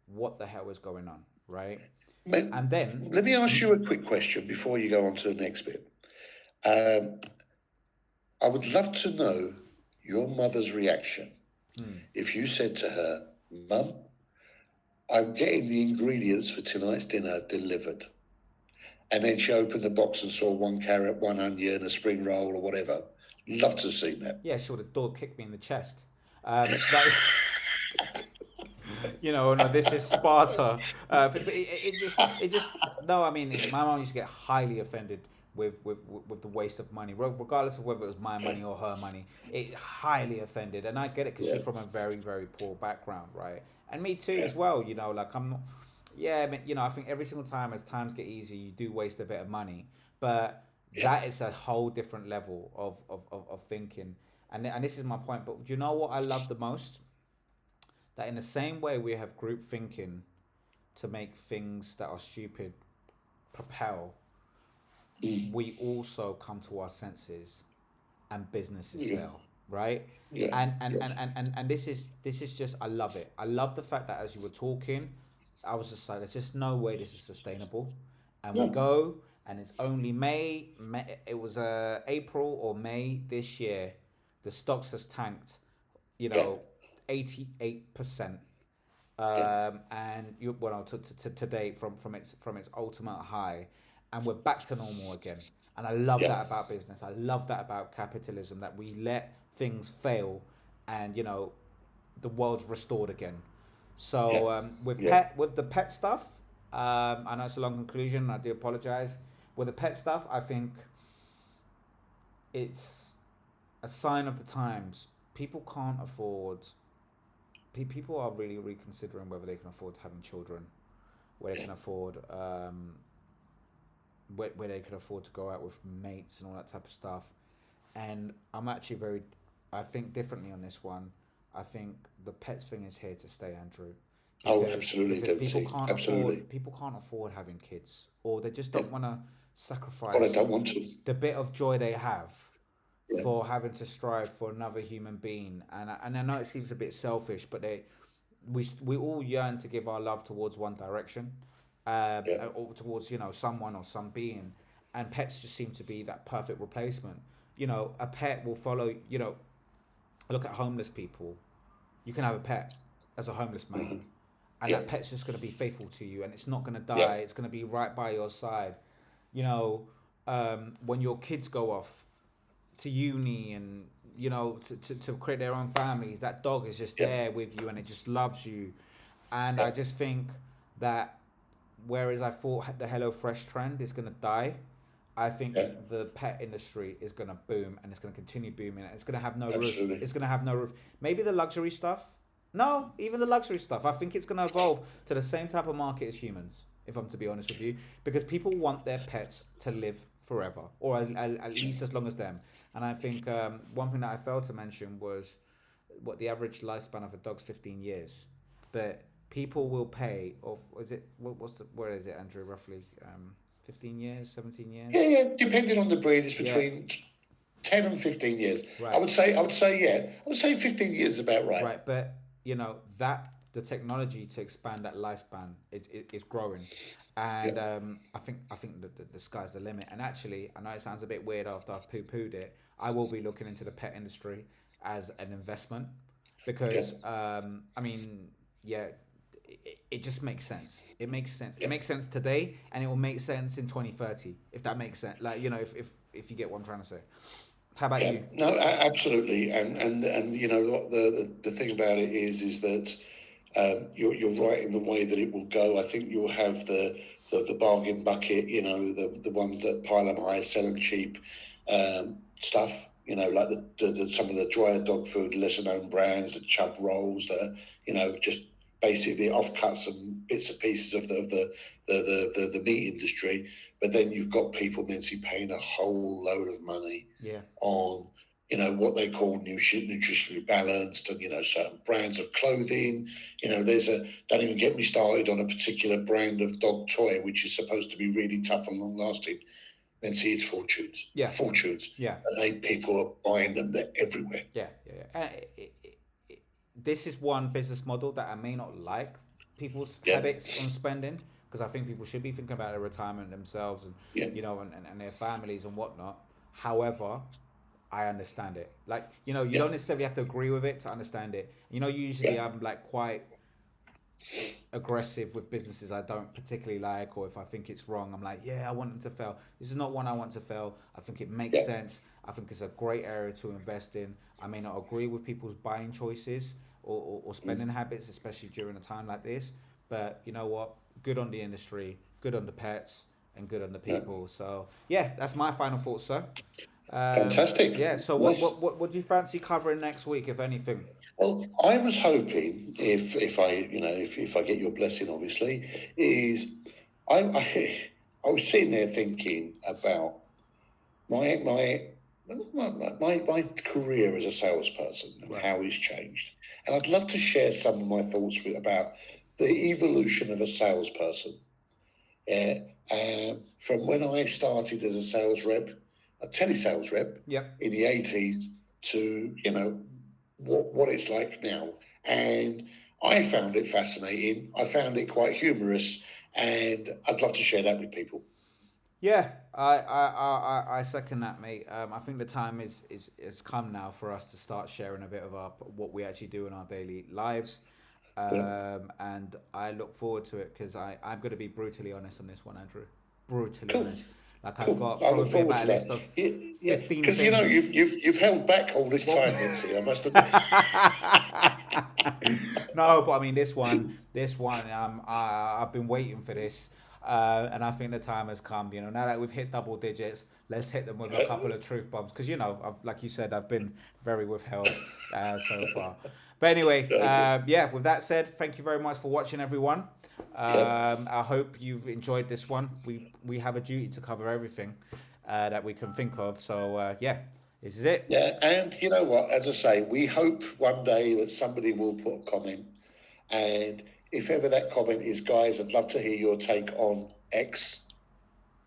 what the hell is going on, right? And then let me ask you a quick question before you go on to the next bit. I would love to know your mother's reaction if you said to her, Mum, I'm getting the ingredients for tonight's dinner delivered. And then she opened the box and saw 1 carrot, 1 onion, a spring roll or whatever. Love to have seen that. Yeah, sure, the dog kicked me in the chest. No, this is Sparta. It just, no, I mean, my mom used to get highly offended with the waste of money, regardless of whether it was my money or her money. It highly offended, and I get it because she's from a very, very poor background, right? And me too as well. I'm not. Yeah, I mean, I think every single time as times get easier, you do waste a bit of money, but that is a whole different level of thinking. And this is my point. But do you know what I love the most? That in the same way we have group thinking to make things that are stupid propel, we also come to our senses and businesses fail, right? And this is just, I love it. I love the fact that as you were talking, I was just like, there's just no way this is sustainable. And we go, and it's only May. It was April or May this year. The stocks has tanked, 88%. And to date from its ultimate high, and we're back to normal again. And I love that about business. I love that about capitalism, that we let things fail, and the world's restored again. So with the pet stuff, I know it's a long conclusion, and I do apologize. With the pet stuff, I think it's a sign of the times. People can't afford. People are really reconsidering whether they can afford having children, where they can afford, where they can afford to go out with mates and all that type of stuff. And I'm actually I think differently on this one. I think the pets thing is here to stay, Andrew. Absolutely. People can't afford having kids, or they just don't want to sacrifice they don't want to. the bit of joy they have for having to strive for another human being. And I know it seems a bit selfish, but we all yearn to give our love towards one direction, or towards someone or some being, and pets just seem to be that perfect replacement. A pet will follow. Look at homeless people. You can have a pet as a homeless man, and that pet's just going to be faithful to you, and it's not going to die. It's going to be right by your side. When your kids go off to uni and to create their own families, that dog is just there with you, and it just loves you. And I just think that whereas I thought the HelloFresh trend is going to die, I think the pet industry is going to boom, and it's going to continue booming. It's going to have no roof. It's going to have no roof. Maybe the luxury stuff. No, even the luxury stuff. I think it's going to evolve to the same type of market as humans, if I'm to be honest with you, because people want their pets to live forever, or at least as long as them. And I think one thing that I failed to mention was what the average lifespan of a dog's 15 years. But people will pay, where is it, Andrew, roughly? 15 years, 17 years? Yeah, depending on the breed, it's between 10 and 15 years. Right. I would say 15 years is about right. Right, but the technology to expand that lifespan is growing, and I think the sky's the limit. And actually, I know it sounds a bit weird after I've poo-pooed it. I will be looking into the pet industry as an investment, because it just makes sense. It makes sense. It makes sense today, and it will make sense in 2030, if that makes sense. If you get what I'm trying to say. How about you? No, absolutely. And the thing about it is that you're right in the way that it will go. I think you'll have the bargain bucket, the ones that pile them high, sell them cheap, stuff. Like the some of the drier dog food, lesser known brands, the chub rolls that are, just basically offcuts and bits and pieces of the meat industry. But then you've got people, Mencey, paying a whole load of money on what they call nutritionally balanced, and certain brands of clothing. Don't even get me started on a particular brand of dog toy which is supposed to be really tough and long lasting. Mencey, it's fortunes. Fortunes. And people are buying them. They're everywhere. This is one business model that I may not like people's habits on spending, because I think people should be thinking about their retirement themselves and you know, and their families and whatnot. However, I understand it. Like, you know, you don't necessarily have to agree with it to understand it. You know, usually I'm like quite aggressive with businesses I don't particularly like, or if I think it's wrong, I'm like, yeah, I want them to fail. This is not one I want to fail. I think it makes sense. I think it's a great area to invest in. I may not agree with people's buying choices or spending habits, especially during a time like this. But you know what? Good on the industry, good on the pets, and good on the people. So yeah, that's my final thoughts, sir. Fantastic. Yeah. So Nice. what do you fancy covering next week, if anything? Well, I was hoping if I get your blessing, obviously, is I was sitting there thinking about my career as a salesperson and how it's changed, and I'd love to share some of my thoughts about the evolution of a salesperson. From when I started as a sales rep, a telesales rep, in the 80s to what it's like now. And I found it fascinating. I found it quite humorous, and I'd love to share that with people. Yeah, I second that, mate. I think the time is come now for us to start sharing a bit of what we actually do in our daily lives. And I look forward to it because I'm going to be brutally honest on this one, Andrew. Brutally honest. Like I've got probably about a list of 15 because you've held back all this time, Mencey, I must admit. No, but I mean this one, I've been waiting for this, and I think the time has come. You know, now that we've hit double digits, let's hit them with a couple of truth bombs because like you said, I've been very withheld so far. But anyway, with that said, thank you very much for watching, everyone. I hope you've enjoyed this one. We have a duty to cover everything that we can think of. So, this is it. Yeah, and you know what? As I say, we hope one day that somebody will put a comment. And if ever that comment is, guys, I'd love to hear your take on X.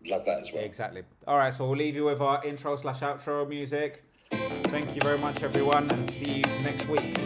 Love that as well. Exactly. All right, so we'll leave you with our intro/outro music. Thank you very much, everyone, and see you next week.